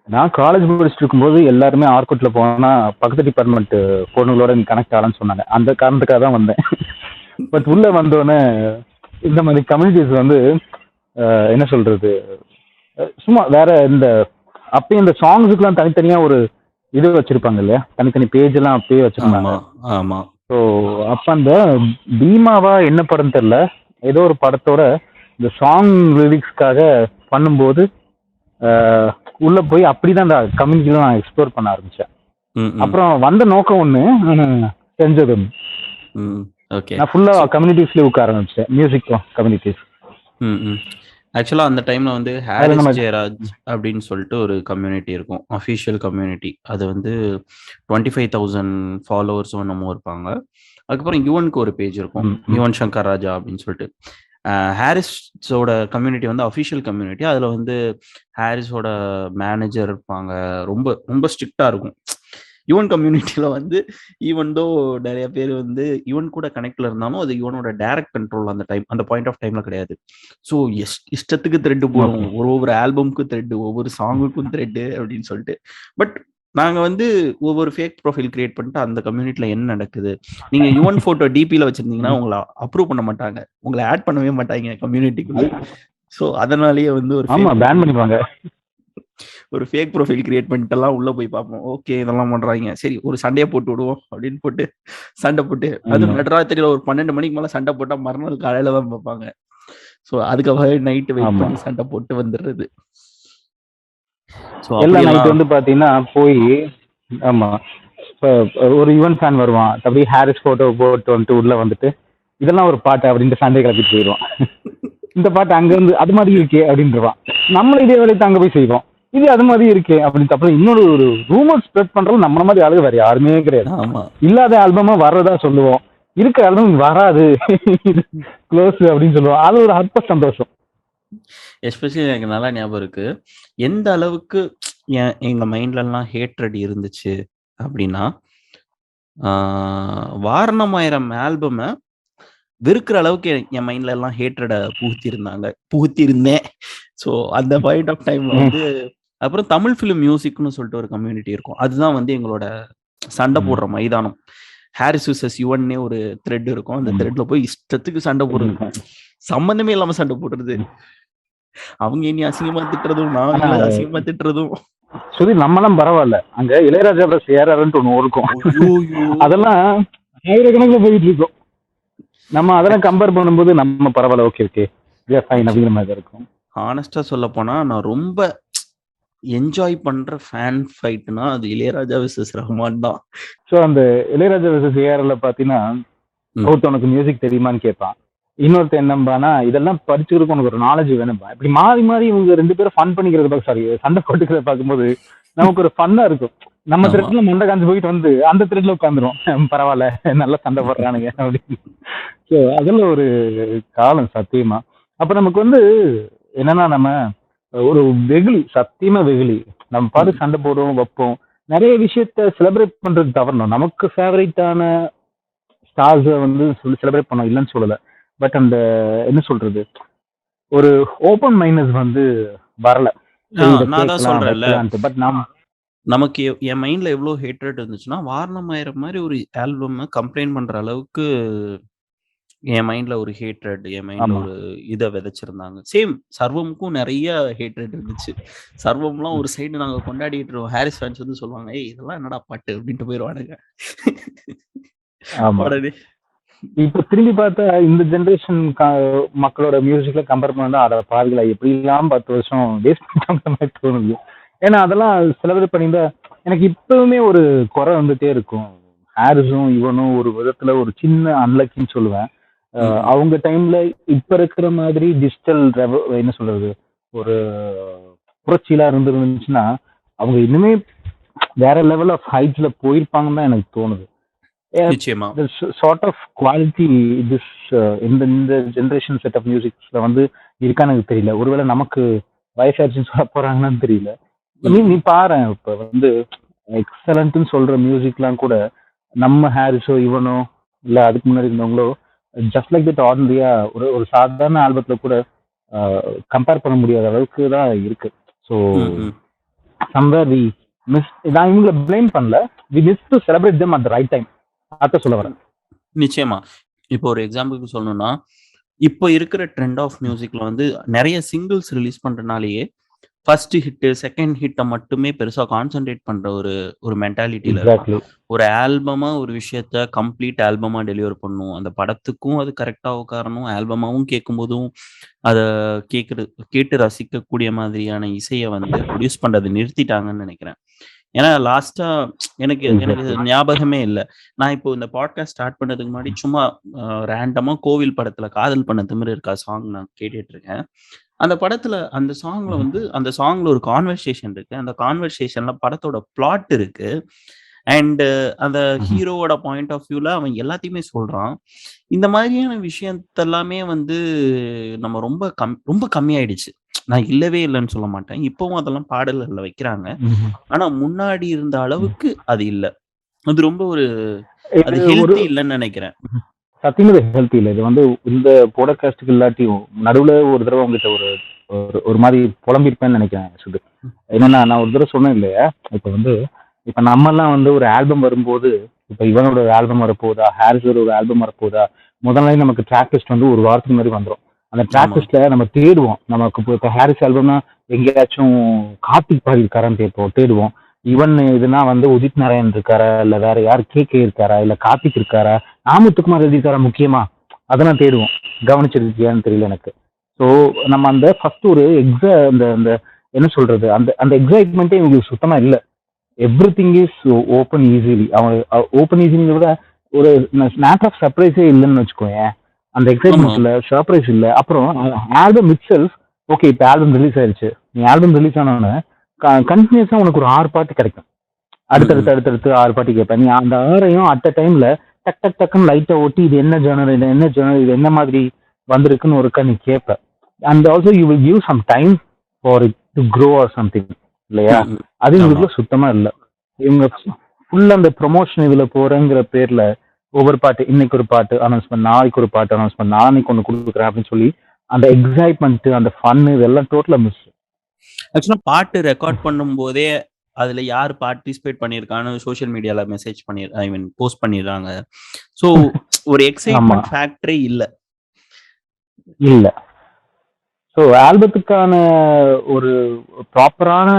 நான் காலேஜ் படிச்சுட்டு இருக்கும்போது எல்லாருமே ஆர்குட்ல போனா பக்கத்து டிபார்ட்மெண்ட் பொண்ணுங்களோட கனெக்ட் ஆகலாம்னு சொன்னாங்க. அந்த காரணத்துக்காக தான் வந்தேன். பட் உள்ள வந்தோடனே இந்த மாதிரி கம்யூனிட்டிஸ் வந்து என்ன சொல்றது, சும்மா வேற இந்த அப்பயும் இந்த சாங்ஸுக்குலாம் தனித்தனியா ஒரு இது வச்சிருப்பாங்க இல்லையா, தனித்தனி பேஜ் எல்லாம் அப்பயே வச்சிருந்தாங்க. ஆமா ஆமா. ஸோ அப்ப அந்த பீமாவா என்ன படம் தெரியல, ஏதோ ஒரு படத்தோட இந்த சாங் லிரிக்ஸ்க்காக பண்ணும்போது அஹ், உள்ள போய் அப்படிதான் அந்த கம்யூனிட்டில நான் எக்ஸ்ப்ளோர் பண்ண ஆரம்பிச்சேன். ம் ம் அப்புறம் வந்த நோக்கம் ஒண்ணு, ஆனா செஞ்சது ஒண்ணு. ம். ஓகே. நான் ஃபுல்லா கம்யூனிட்டிஸ்ல உட்கார ஆரம்பிச்சேன், மியூசிக் கம்யூனிட்டிஸ். ம் ம். ஆக்சுவலாக அந்த டைமில் வந்து அதுல ஹாரிஸ் நம்ம ஜெயராஜ் அப்படின்னு சொல்லிட்டு ஒரு கம்யூனிட்டி இருக்கும், அஃபிஷியல் கம்யூனிட்டி. அது வந்து 25,000 ஃபாலோவர்ஸும் என்னமோ இருப்பாங்க. அதுக்கப்புறம் யுவனுக்கு ஒரு பேஜ் இருக்கும், ம், ம், யுவன் சங்கர் ராஜா அப்படின்னு சொல்லிட்டு. ஹாரிஸோட கம்யூனிட்டி வந்து அஃபிஷியல் கம்யூனிட்டி. அதில் வந்து ஹாரிஸோட மேனேஜர் இருப்பாங்க, ரொம்ப ரொம்ப ஸ்ட்ரிக்டாக இருக்கும். யுவன் கம்யூனிட்டியில் வந்து ஈவன் தோ நிறைய பேர் வந்து யுவன் கூட கனெக்ட்ல இருந்தாலும் அது யுவனோட டைரக்ட் கண்ட்ரோல் அந்த டைம், அந்த பாயிண்ட் ஆஃப் டைம்ல கிடையாது. ஸோ இஷ்டத்துக்கு த்ரெட் போடும், ஓகே. ஒவ்வொரு ஆல்பம்க்கும் த்ரெட், ஒவ்வொரு சாங்குக்கும் த்ரெட் அப்படின்னு சொல்லிட்டு. பட் நாங்க வந்து ஒவ்வொரு ஃபேக் ப்ரொஃபைல் கிரியேட் பண்ணிட்டு அந்த கம்யூனிட்டில என்ன நடக்குது, நீங்க யுவன் போட்டோ டிபியில வச்சிருந்தீங்கன்னா உங்களை அப்ரூவ் பண்ண மாட்டாங்க, உங்களை ஆட் பண்ணவே மாட்டாங்க கம்யூனிட்டிக்குள்ள. ஸோ அதனாலேயே வந்து ஆமா, பேன் பண்ணிடுவாங்க. ஒரு ஃபேக் ப்ரொஃபைல் கிரியேட் பண்ணிட்டுலாம் உள்ள போய் பார்ப்போம். ஓகே இதெல்லாம் பண்றாங்க, சரி ஒரு சண்டையை போட்டு விடுவோம் அப்படின்னு போட்டு சண்டை போட்டு, அது ஆமா, நடுராத்திரியில ஒரு 12 மணிக்கு மேல சண்டை போட்டா மறுநாள் காலையில தான் பார்ப்பாங்க. ஸோ அதுக்காக நைட்டு வெயிட் ஆமா. பண்ணி சண்டை போட்டு வந்துடுறது. ஸோ எல்லா நைட் அப்படியெல்லாம். வந்து பாத்தீங்கன்னா போய், ஆமா, இப்ப ஒரு யுவன் ஃபேன் வருவான், அப்படியே ஹாரிஸ் போட்டோ போட்டு வந்துட்டு உள்ள வந்துட்டு இதெல்லாம் ஒரு பாட்டு அப்படின்ட்டு சண்டை கிளப்பிட்டு போயிடுவான். இந்த பாட்டு அங்க இருந்து அது மாதிரி இருக்கே அப்படின்றவான். நம்மளும் இதே வேலையை அங்க போய் செய்வோம், இது அது மாதிரி இருக்கே அப்படின்னு. அப்புறம் இன்னொரு ஒரு ரூமர் ஸ்ப்ரெட் பண்றது நம்மள மாதிரி ஆளுங்க வேற யாருமே கிடையாது. ஆமா. இல்லாத ஆல்பமா வர்றதா சொல்லுவோம், இருக்க ஆல்பம் வராது க்ளோஸ் அப்படின்னு சொல்லுவோம். அது ஒரு அற்ப சந்தோஷம். எஸ்பெஷலி எனக்கு நல்லா ஞாபகம் இருக்கு எந்த அளவுக்கு எங்க மைண்ட்ல எல்லாம் ஹேட்ரட் இருந்துச்சு அப்படின்னா, வாரணமாயிரம் ஆல்பமை வெறுக்கிற அளவுக்கு என் மைண்ட்ல எல்லாம் ஹேட்ரட புகுத்திருந்தேன். ஸோ அந்த பாயிண்ட் ஆஃப் டைம்ல வந்து அப்புறம் தமிழ் ஃபிலிம் மியூசிக்னு சொல்லிட்டு ஒரு கம்யூனிட்டி இருக்கும். அதுதான் வந்து எங்களோட சண்டை போடுற மைதானம். ஹாரிஸ் விசஸ் யுவன்னே ஒரு த்ரெட் இருக்கும், அந்த த்ரெட்ல போய் இஷ்டத்துக்கு சண்டை போடுறது, சம்பந்தமே இல்லாம சண்டை போடுறது, அவங்க இனி அசிங்கமா திட்டுறதும், நான் அசிங்கமா திட்டுறதும். சொல்லி நம்மலாம் பரவாயில்ல, அங்க இளையராஜா பிளஸ் ஏஆர்ஆர்னு ஒண்ணு இருக்கும். ஐயோயோ. அதெல்லாம் ஆயிரக்கணக்கில் போயிட்டு இருக்கும். நம்ம அதெல்லாம் கம்பேர் பண்ணும்போது நம்ம பரவாயில்ல, ஓகே ஓகே ஃபைன் அப்படிங்கிற மாதிரி தான் இருக்கும். ஹானஸ்டா சொல்ல போனா நான் ரொம்ப என்ஜாய் பண்ற ஃபேன் ஃபைட்னா அது இளையராஜா விசஸ் ரஹ்மான் தான். ஸோ அந்த இளையராஜா விசஸ் ஏஆர்ல பாத்தீங்கன்னா, ஒருத்தவனுக்கு மியூசிக் தெரியுமான்னு கேட்பான், இன்னொருத்த என்னம்பானா இதெல்லாம் படிச்சுக்கிறதுக்கு உனக்கு ஒரு நாலேஜ் வேணும்பா. இப்படி மாறி மாறி இவங்க ரெண்டு பேரும் ஃபன் பண்ணிக்கிறத சாரி சண்டை போட்டுக்கிறத பார்க்கும்போது நமக்கு ஒரு ஃபன்னா இருக்கும். நம்ம த்ரெட்ல மண்டை காஞ்சு போயிட்டு வந்து அந்த த்ரெட்ல உட்காந்துரும், பரவாயில்ல நல்லா சண்டை போடுறானுங்க அப்படின்னு. ஸோ அதுல ஒரு காலம் சத்தியமா. அப்ப நமக்கு வந்து என்னன்னா, நம்ம ஒரு வெகுளி, சத்தியமா வெகுளி. நம்ம பாட்டு சண்டை போடுவோம் வைப்போம், நிறைய விஷயத்த செலிப்ரேட் பண்றது தவறணும். நமக்கு ஃபேவரட்டான ஸ்டார்ஸ் வந்து சொல்லி செலிப்ரேட் பண்ணோம், இல்லைன்னு சொல்லல. பட் அந்த என்ன சொல்றது, ஒரு ஓப்பன் மைண்ட்னஸ் வந்து வரல. நான் தான் சொல்றேன்ல, பட் நாம நமக்கு என் மைண்ட்ல எவ்வளவு ஹேட்ரட் இருந்துச்சுன்னா, வாரணமாயிரம் மாதிரி ஒரு ஆல்பம் கம்ப்ளைண்ட் பண்ற அளவுக்கு என் மைண்ட்ல ஒரு ஹேட்ரட், என் மைண்ட்ல ஒரு இதை விதைச்சிருந்தாங்க. சேம் சர்வமுக்கும் நிறைய ஹேட்ரட் இருந்துச்சு. சர்வம்லாம் ஒரு சைடு நாங்க கொண்டாடிட்டு இருக்கோம், ஹாரிஸ் ஃபேன்ஸ் வந்து சொல்லுவாங்க, ஏய் இதெல்லாம் என்னடா பாட்டு அப்படின்ட்டு போயிடுவானுங்க. இப்ப திரும்பி பார்த்தா இந்த ஜெனரேஷன் மக்களோட மியூசிக்ல கம்பேர் பண்ணா அத பாருங்களா எப்படி எல்லாம் 10 வருஷம் வேஸ்ட் பண்ற மாதிரி தோணுது. ஏன்னா அதெல்லாம் செலிப்ரேட் பண்ணியிருந்தா எனக்கு இப்பவுமே ஒரு குறை வந்துட்டே இருக்கும். ஹாரிஸும் இவனும் ஒரு விதத்துல ஒரு சின்ன அன்லக்கின்னு சொல்லுவேன். அவங்க டைம்ல இப்ப இருக்கிற மாதிரி டிஜிட்டல் என்ன சொல்றது, ஒரு புரட்சியெல்லாம் இருந்துச்சுன்னா அவங்க இன்னுமே வேற லெவல் ஆஃப் ஹைட்ஸ்ல போயிருப்பாங்கன்னு தான் எனக்கு தோணுது. நிச்சயமா. சார்ட் ஆஃப் குவாலிட்டி திஸ் இந்த இந்த ஜென்ரேஷன் செட் ஆஃப் மியூசிக்ஸ்ல வந்து இருக்கான்னு எனக்கு தெரியல. ஒருவேளை நமக்கு வயசாச்சுன்னு சொல்ல போறாங்கன்னு தெரியல. நீ பாரு, இப்ப வந்து எக்ஸலண்ட்னு சொல்ற மியூசிக்லாம் கூட நம்ம ஹாரிஸோ இவனோ இல்ல அதுக்கு முன்னாடி இருந்தவங்களோ ஜஸ்ட் லைக் தட் ஆர்டினரியா ஒரு ஒரு சாதாரண ஆல்பத்துல கூட கம்பேர் பண்ண முடியாத அளவுக்கு தான் இருக்கு. So somewhere we miss. நான் இவங்களை பிளேம் பண்ணல, we miss to celebrate them at the right time. அத சொல்ல வரேன். நிச்சயமா. இப்போ ஒரு எக்ஸாம்பிளுக்கு சொல்லணும்னா, இப்போ இருக்கிற ட்ரெண்ட் ஆஃப் மியூசிக்ல வந்து நிறைய சிங்கிள்ஸ் ரிலீஸ் பண்றனாலேயே ஃபர்ஸ்ட் ஹிட், செகண்ட் ஹிட்ட மட்டுமே பெருசா கான்சன்ட்ரேட் பண்ற ஒரு மென்டாலிட்டில இருக்கான். ஒரு ஆல்பமா ஒரு விஷயத்த கம்ப்ளீட் ஆல்பமா டெலிவர் பண்ணும். அந்த படத்துக்கும் அது கரெக்டா உட்காரணும். ஆல்பமாவும் கேட்கும்போதும் அத கேட்டு ரசிக்கக்கூடிய மாதிரியான இசைய வந்து ப்ரொடியூஸ் பண்றத நிறுத்திட்டாங்கன்னு நினைக்கிறேன். ஏன்னா லாஸ்டா எனக்கு ஞாபகமே இல்ல. நான் இப்போ இந்த பாட்காஸ்ட் ஸ்டார்ட் பண்ணதுக்கு முன்னாடி சும்மா ரேண்டமா கோவில் படத்துல காதல் பண்ண திமிரு இருக்கா சாங் நான் கேட்டுட்டு இருக்கேன். அந்த படத்துல அந்த சாங்ல வந்து அந்த சாங்ல ஒரு கான்வர்சேஷன் இருக்கு. அந்த கான்வர்சேஷன்ல படத்தோட பிளாட் இருக்கு. அண்ட் அந்த ஹீரோவோட பாயிண்ட் ஆஃப் வியூல அவன் எல்லாத்தையுமே சொல்றான். இந்த மாதிரியான விஷயத்தெல்லாமே வந்து நம்ம ரொம்ப கம்மியாயிடுச்சு. நான் இல்லவே இல்லைன்னு சொல்ல மாட்டேன். இப்பவும் அதெல்லாம் பாடல்கள்ல வைக்கிறாங்க. ஆனா முன்னாடி இருந்த அளவுக்கு அது இல்ல. அது ரொம்ப அது ஹெல்த்தி இல்லைன்னு நினைக்கிறேன். சத்தியமா ஹெல்த்தி இல்லை. இது வந்து இந்த போட்காஸ்டுக்கு இல்லாட்டியும் நடுவுல ஒரு தடவை உங்ககிட்ட ஒரு மாதிரி புலம்பிருப்பேன்னு நினைக்கிறேன் சுடு. என்னன்னா, நான் ஒரு தடவை சொன்னேன் இல்லையா, இப்ப நம்ம எல்லாம் வந்து ஒரு ஆல்பம் வரும்போது, இப்ப இவனோட ஒரு ஆல்பம் வரப்போதா, ஹாரிஸோட ஒரு ஆல்பம் வரப்போதா, முதல்ல நமக்கு ட்ராக் லிஸ்ட் வந்து ஒரு வாரத்துக்கு முன்னாடி வந்துடும். அந்த ட்ராக் லிஸ்ட்ல நம்ம தேடுவோம். நமக்கு இப்போ ஹாரிஸ் ஆல்பம்னா எங்கேயாச்சும் கார்த்திக் பாடி இருக்காரான்னு தேடுவோம். ஈவன் இதுனா வந்து உதித் நாராயண் இருக்காரா, இல்ல வேற யார் கே இருக்காரா, இல்ல கார்த்திக் இருக்காரா, நாமுத்துக்குமார் எழுதியிருக்காரா, முக்கியமா அதெல்லாம் தேடுவோம். கவனிச்சிருக்கியான்னு தெரியல எனக்கு. ஸோ நம்ம அந்த ஃபர்ஸ்ட் ஒரு அந்த என்ன சொல்றது, அந்த அந்த எக்ஸைட்மெண்ட்டே இவங்களுக்கு சுத்தமா இல்லை. Every thing is open easily. அவங்க ஓப்பன் ஈஸிலிங்க விட ஒரு ஸ்நாக் ஆஃப் சர்ப்ரைஸே இல்லைன்னு வச்சுக்கோங்க. அந்த எக்ஸைட்மெண்ட் இல்லை, சர்ப்ரைஸ் இல்லை. அப்புறம் ஆல்பம் இட் செல்ஃப், ஓகே இப்போ ஆல்பம் ரிலீஸ் ஆயிடுச்சு, நீ ஆல்பம் ரிலீஸ் ஆனோன்னு கண்டினியூஸா உனக்கு ஒரு 6 பாட்டு கிடைக்கும். அடுத்தடுத்து 6 பாட்டு கேட்பேன். நீ அந்த 6ஐயும் அட் அ டைம்ல டக்குன்னு லைட்டா ஓட்டி இது என்ன ஜேர்னல், இது என்ன மாதிரி வந்திருக்குன்னு ஒருக்கா நீ கேட்ப. And also you will give some time for it to grow or something இல்லையா? அது இவங்களுக்குள்ள சுத்தமா இல்லை. இவங்க ஃபுல்லா அந்த ப்ரொமோஷன் இதுல போறேங்கிற பேர்ல ஒவ்வொரு பாட்டு, இன்னைக்கு ஒரு பாட்டு அனௌன்ஸ் பண்ண, நாளைக்கு ஒரு பாட்டு அனௌன்ஸ் பண்ண, நாளைக்கு ஒன்று கொடுக்குறேன் அப்படின்னு சொல்லி அந்த எக்ஸைட்மெண்ட், அந்த ஃபன் இதெல்லாம் டோட்டலா மிஸ். ஆக்சுவலா பாட்டு ரெக்கார்ட் பண்ணும் போதே அதுல யார் பார்ட்டிசிபேட் பண்ணிருக்கான்னு சோஷியல் மீடியால மெசேஜ் போஸ்ட் பண்ணிடுறாங்க. சோ ஒரு எக்ஸைட்மெண்ட் ஃபேக்டரே இல்ல. ஸோ ஆல்பத்துக்கான ஒரு ப்ராப்பரான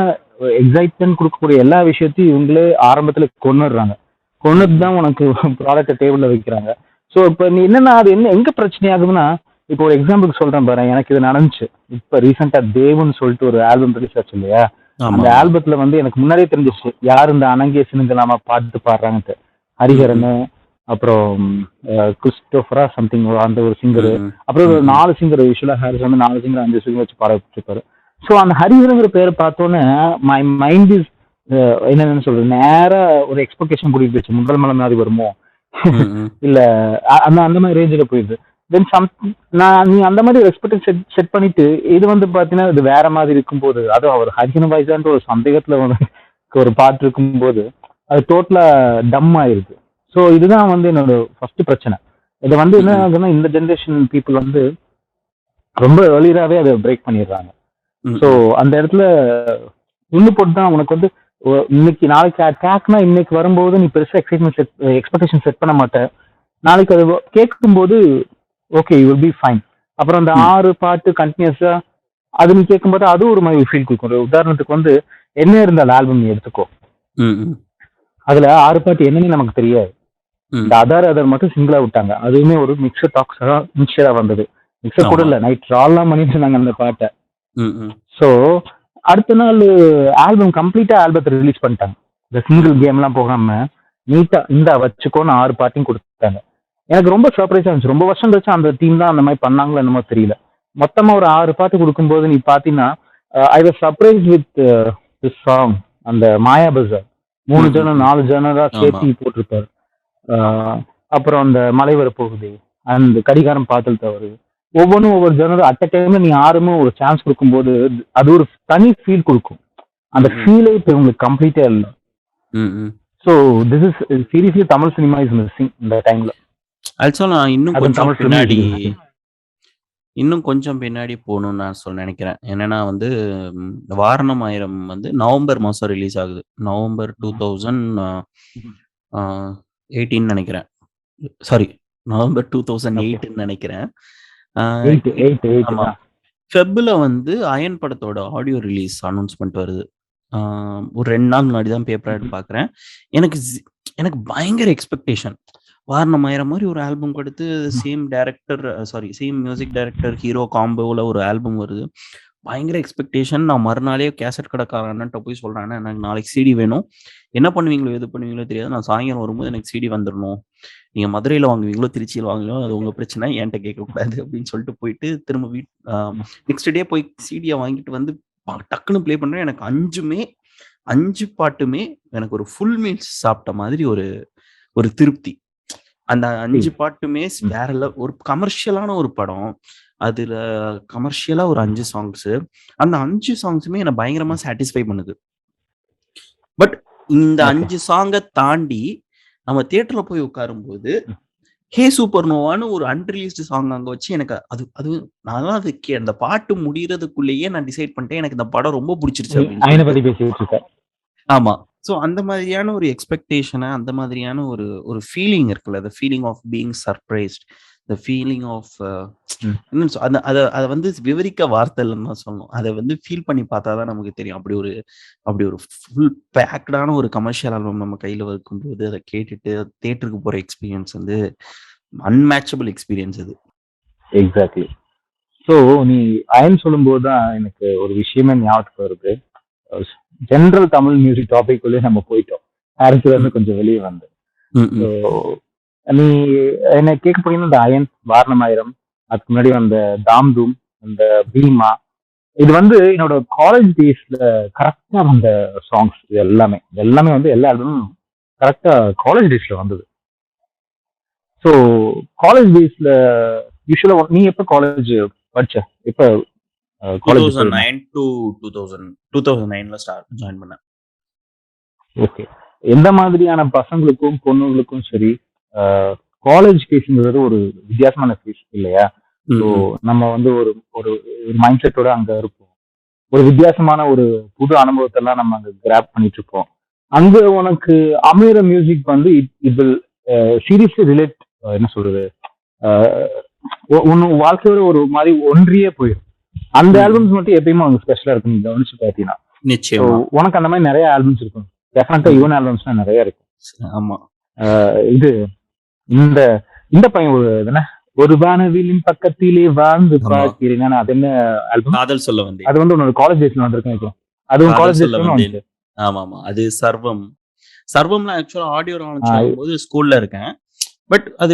எக்ஸைட்மெண்ட் கொடுக்கக்கூடிய எல்லா விஷயத்தையும் இவங்களே ஆரம்பத்துல கொண்டுடுறாங்க. கொண்டுட்டு தான் உனக்கு ப்ராடக்ட் டேபிள்ல வைக்கிறாங்க. ஸோ இப்போ நீ என்னன்னா, அது எங்க பிரச்சனை ஆகுதுன்னா, இப்போ ஒரு எக்ஸாம்பிளுக்கு சொல்றேன் பாரு, எனக்கு இது நடந்துச்சு. இப்போ ரீசெண்டா தேவுன்னு சொல்லிட்டு ஒரு ஆல்பம் ரிலீஸ் ஆச்சு இல்லையா? அந்த ஆல்பத்துல வந்து எனக்கு முன்னாடியே தெரிஞ்சிச்சு யார் இந்த அனங்கேசனுங்க நாம பாட்டு பாடுறாங்கன்ட்டு. ஹரிஹரன், அப்புறம் கிறிஸ்டோபரா சம்திங் அந்த ஒரு சிங்கரு, அப்புறம் ஒரு 4 சிங்கர், யூஸ்வலா ஹாரிஸ் வந்து 4 சிங்கர் 5 சிங்கர் வச்சு பாட வச்சிருப்பாரு. ஸோ அந்த ஹரிஹரங்கிற பேரை பார்த்தோன்னே மை மைண்ட் இஸ் என்னன்னு சொல்றது, நேரா ஒரு எக்ஸ்பெக்டேஷன் கூட்டிட்டு போயிடுச்சு. முதல் மலை மாதிரி வருமோ இல்ல அந்த மாதிரி ரேஞ்சில் போயிடுது. தென் நீ அந்த மாதிரி எக்ஸ்பெக்டேஷன் செட் பண்ணிட்டு இது வந்து பாத்தீங்கன்னா இது வேற மாதிரி இருக்கும்போது, அதுவும் அவர் ஹரிஹரன் வாய்ஸான்ற ஒரு சந்தேகத்துல ஒரு பாட்டு இருக்கும்போது அது டோட்டலா டம் ஆயிருது. ஸோ இதுதான் வந்து என்னோட ஃபர்ஸ்ட் பிரச்சனை. இதை வந்து என்ன ஆகுதுன்னா, இந்த ஜென்ரேஷன் பீப்புள் வந்து ரொம்ப ஏர்லியராகவே அதை பிரேக் பண்ணிடுறாங்க. ஸோ அந்த இடத்துல இன்னும் போட்டு தான் உனக்கு வந்து இன்னைக்கு நாளைக்கு ட்ராக்னா இன்னைக்கு வரும்போது நீ பெருசாக எக்ஸ்பெக்டேஷன் செட் பண்ண மாட்டேன். நாளைக்கு அது கேட்கும்போது okay you will be fine. அப்புறம் அந்த 6 பாட்டு கண்டினியூஸா அது நீ கேட்கும்போது அது ஒரு மாதிரி ஃபீல் கொடுக்கும். உதாரணத்துக்கு வந்து என்ன இருந்தாலும் ஆல்பம் நீ எடுத்துக்கோ, அதுல 6 பாட்டு என்னன்னு நமக்கு தெரியாது. இந்த அதர் மட்டும் சிங்கிளா விட்டாங்க. அதுவுமே ஒரு மிக்சரா வந்தது. மிக்சர் கூட இல்ல, நைட் ரால்லாம் பண்ணிட்டு இருந்தாங்க அந்த பாட்டை. சோ அடுத்த நாள் ஆல்பம் கம்ப்ளீட்டா ஆல்பத்தை ரிலீஸ் பண்ணிட்டாங்க. இந்த சிங்கிள் கேம் எல்லாம் போகாம நீட்டா இந்த வச்சுக்கோன்னு 6 பாட்டையும் கொடுத்துட்டாங்க. எனக்கு ரொம்ப சர்ப்ரைஸா இருந்துச்சு. ரொம்ப வருஷம் கழிச்சு அந்த டீம் தான் அந்த மாதிரி பண்ணாங்களோ என்னமோ தெரியல. மொத்தமா ஒரு 6 பாட்டு கொடுக்கும்போது நீ பாத்தீங்கன்னா I was surprise with this song. அந்த மாயா பஜார் 3 ஜனம் 4 ஜனரா ஆமா சேர்த்து போட்டிருப்பாரு. அப்புறம் அந்த மலை வரப்போகுது, அந்த கடிகாரம் பாத்தல் தவறு, ஒவ்வொன்றும் ஒவ்வொரு ஜனர் அட் டைம்ல நீங்க ஆறுமே ஒரு சான்ஸ் கொடுக்கும்போது அது ஒரு தனி ஃபீல் கொடுக்கும். அந்த ம், ம், ஃபீலே இப்போ உங்களுக்கு கம்ப்ளீட்டா இல்லை. ம், ம். So this is seriously Tamil cinema is missing இந்த டைம்ல. ஆல்சோ நான் இன்னும் அது கொஞ்சம் தமிழ் சினிமா பின்னாடி இஸ் மிஸ்ஸிங். போகணும்னு நான் நினைக்கிறேன். என்னன்னா வந்து வாரணம் ஆயிரம் வந்து நவம்பர் மாசம் ரிலீஸ் ஆகுது. நவம்பர் 2018 நினைக்கிறேன். சாரி, நவம்பர் 2008 நினைக்கிறேன். ஆஹ் 8 8 8 ஆமா, தான். ஃபெப்ல வந்து அயன் படத்தோட ஆடியோ ரிலீஸ் அனௌன்ஸ்மெண்ட் வருது. ஒரு 2 நாள் முன்னாடி தான் பேப்பர் ஆட் பார்க்குறேன். எனக்கு எனக்கு பயங்கர எக்ஸ்பெக்டேஷன். வாரணம் ஆயிரம் மாதிரி ஒரு ஆல்பம் கொடுத்து same director, same music director hero காம்போவில் ஒரு ஆல்பம் வருது. பயங்கர எக்ஸ்பெக்டேஷன். நான் மறுநாளே கேசட் கடைக்காரன்ட்ட போய் சொல்கிறேன், எனக்கு நாளைக்கு சிடி வேணும். என்ன பண்ணுவீங்களோ எது பண்ணுவீங்களோ தெரியாது, நான் சாயங்காலம் வரும்போது எனக்கு சிடி வந்துடணும். நீங்கள் மதுரையில் வாங்குவீங்களோ திருச்சியில் வாங்குவீங்களோ அது உங்கள் பிரச்சனை, என்கிட்ட கேட்கக்கூடாது அப்படின்னு சொல்லிட்டு போயிட்டு திரும்ப நெக்ஸ்ட் டே போய் சிடியை வாங்கிட்டு வந்து டக்குன்னு ப்ளே பண்ணுறேன். எனக்கு 5 பாட்டுமே எனக்கு ஒரு ஃபுல் மீல்ஸ் சாப்பிட்ட மாதிரி ஒரு திருப்தி. அந்த 5 பாட்டுமே வேற ஒரு கமர்ஷியலான ஒரு படம். அதுல கமர்ஷியலா ஒரு 5 சாங்ஸ். அந்த 5 சாங்ஸுமே என்னை பயங்கரமா சாட்டிஸ்ஃபை பண்ணுது. பட் இந்த ஓகே 5 சாங்கை தாண்டி நம்ம தியேட்டர்ல போய் உட்காரும்போது ஹே சூப்பர் நோவான்னு ஒரு அன்ரிலீஸ்டு சாங் அங்க வச்சு எனக்கு அது நான் அந்த பாட்டு முடியறதுக்குள்ளேயே நான் டிசைட் பண்ணிட்டேன் எனக்கு இந்த படம் ரொம்ப பிடிச்சிருச்சு அப்படின்னு அயனை சொல்லிட்டு. பத்தி பேசிட்டு இருக்கேன். ஆமா. ஸோ அந்த மாதிரியான ஒரு எக்ஸ்பெக்டேஷனை, அந்த மாதிரியான ஒரு ஃபீலிங் இருக்குல்ல, the feeling of being surprised, the feeling of hmm. என்னன்னு அதை வந்து விவரிக்க வார்த்தை இல்லைன்னு தான் சொல்லணும். அதை வந்து ஃபீல் பண்ணி பார்த்தா தான் நமக்கு தெரியும். அப்படி ஒரு ஃபுல் பேக்டான ஒரு கமர்ஷியல் ஆல்பம் நம்ம கையில் வைக்கும்போது அதை கேட்டுட்டு தேட்டருக்கு போகிற எக்ஸ்பீரியன்ஸ் வந்து அன்மேட்சபிள் எக்ஸ்பீரியன்ஸ் அது. எக்ஸாக்ட்லி. ஸோ நீ அயன் சொல்லும்போது தான் எனக்கு ஒரு விஷயமே ஞாபகத்துக்கு வருது. ஜென்ரல் தமிழ் மியூசிக் டாபிக்குள்ளே நம்ம போயிட்டோம். ஹாரிஸ்ல இருந்து கொஞ்சம் வெளியே வந்து. ம், ம். ஸோ நீ என்ன கேட்க போனீங்கன்னா இந்த அயன், வாரணம் ஆயிரம், அதுக்கு முன்னாடி வந்த தாம் தூம், அந்த பீமா, இது வந்து என்னோட காலேஜ் டேஸ்ல கரெக்டா வந்த சாங்ஸ். இது எல்லாமே வந்து எல்லா ஆல்பமும் கரெக்டா காலேஜ் டேஸ்ல வந்தது. ஸோ காலேஜ் டேஸ்ல யூஸ்வலா நீ எப்ப காலேஜ் படிச்ச? எப்ப காலேஜ் 2009 to 2009ல ஜாயின் பண்ணேன். ஓகே. எந்த மாதிரியான பசங்களுக்கும் பொண்ணுங்களுக்கும் சரி, காலேஜ் ஃபேஸ்ங்கிறது ஒரு வித்தியாசமான ஃபேஸ் இல்லையா? ம், ஸோ ம். நம்ம வந்து ஒரு ஒரு மைண்ட் செட்டோட அங்க இருப்போம். ஒரு வித்தியாசமான ஒரு புது அனுபவத்தை எல்லாம் நம்ம அங்க கிராப் பண்ணிட்டு இருப்போம். அங்க உனக்கு அமைகிற மியூசிக் வந்து இட் வில் சீரியஸ்லி ரிலேட், என்ன சொல்றது, உன் வாழ்க்கையோட ஒரு மாதிரி ஒன்றியே போயிடும். அந்த ம், ம். ஆல்பம்ஸ் மட்டும் எப்பயுமே அவங்க ஸ்பெஷலா இருக்கும், நீ கவனிச்சு பார்த்தீங்கன்னா. ஸோ நிச்சயமா. உனக்கு அந்த மாதிரி நிறைய ஆல்பம்ஸ் இருக்கும். டெஃபினட்டா ம். யுவன் ஆல்பம்ஸ்லாம் நிறைய இருக்கும். ஆமா. இது இந்த இந்த பையன் என்ன, ஒரு வானவிலின் பக்கத்திலே வாழ்ந்து ஆமா. பார்க்கிறேன், அது என்ன ஆல்பம்? காதல் சொல்ல வந்தேன். அது வந்து உன்னோட காலேஜ் டேஸ்ல வந்திருக்கும் நினைக்கிறேன். அதுவும் காதல் காலேஜ் சொல்ல டேஸ்ல வந்தேன். வந்துச்சு. ஆமா. அது சர்வம்லாம் ஆக்சுவலா ஆடியோ லான்ச் ஆ, ஆகும்போது ஸ்கூல்ல இருக்கேன். பட் அது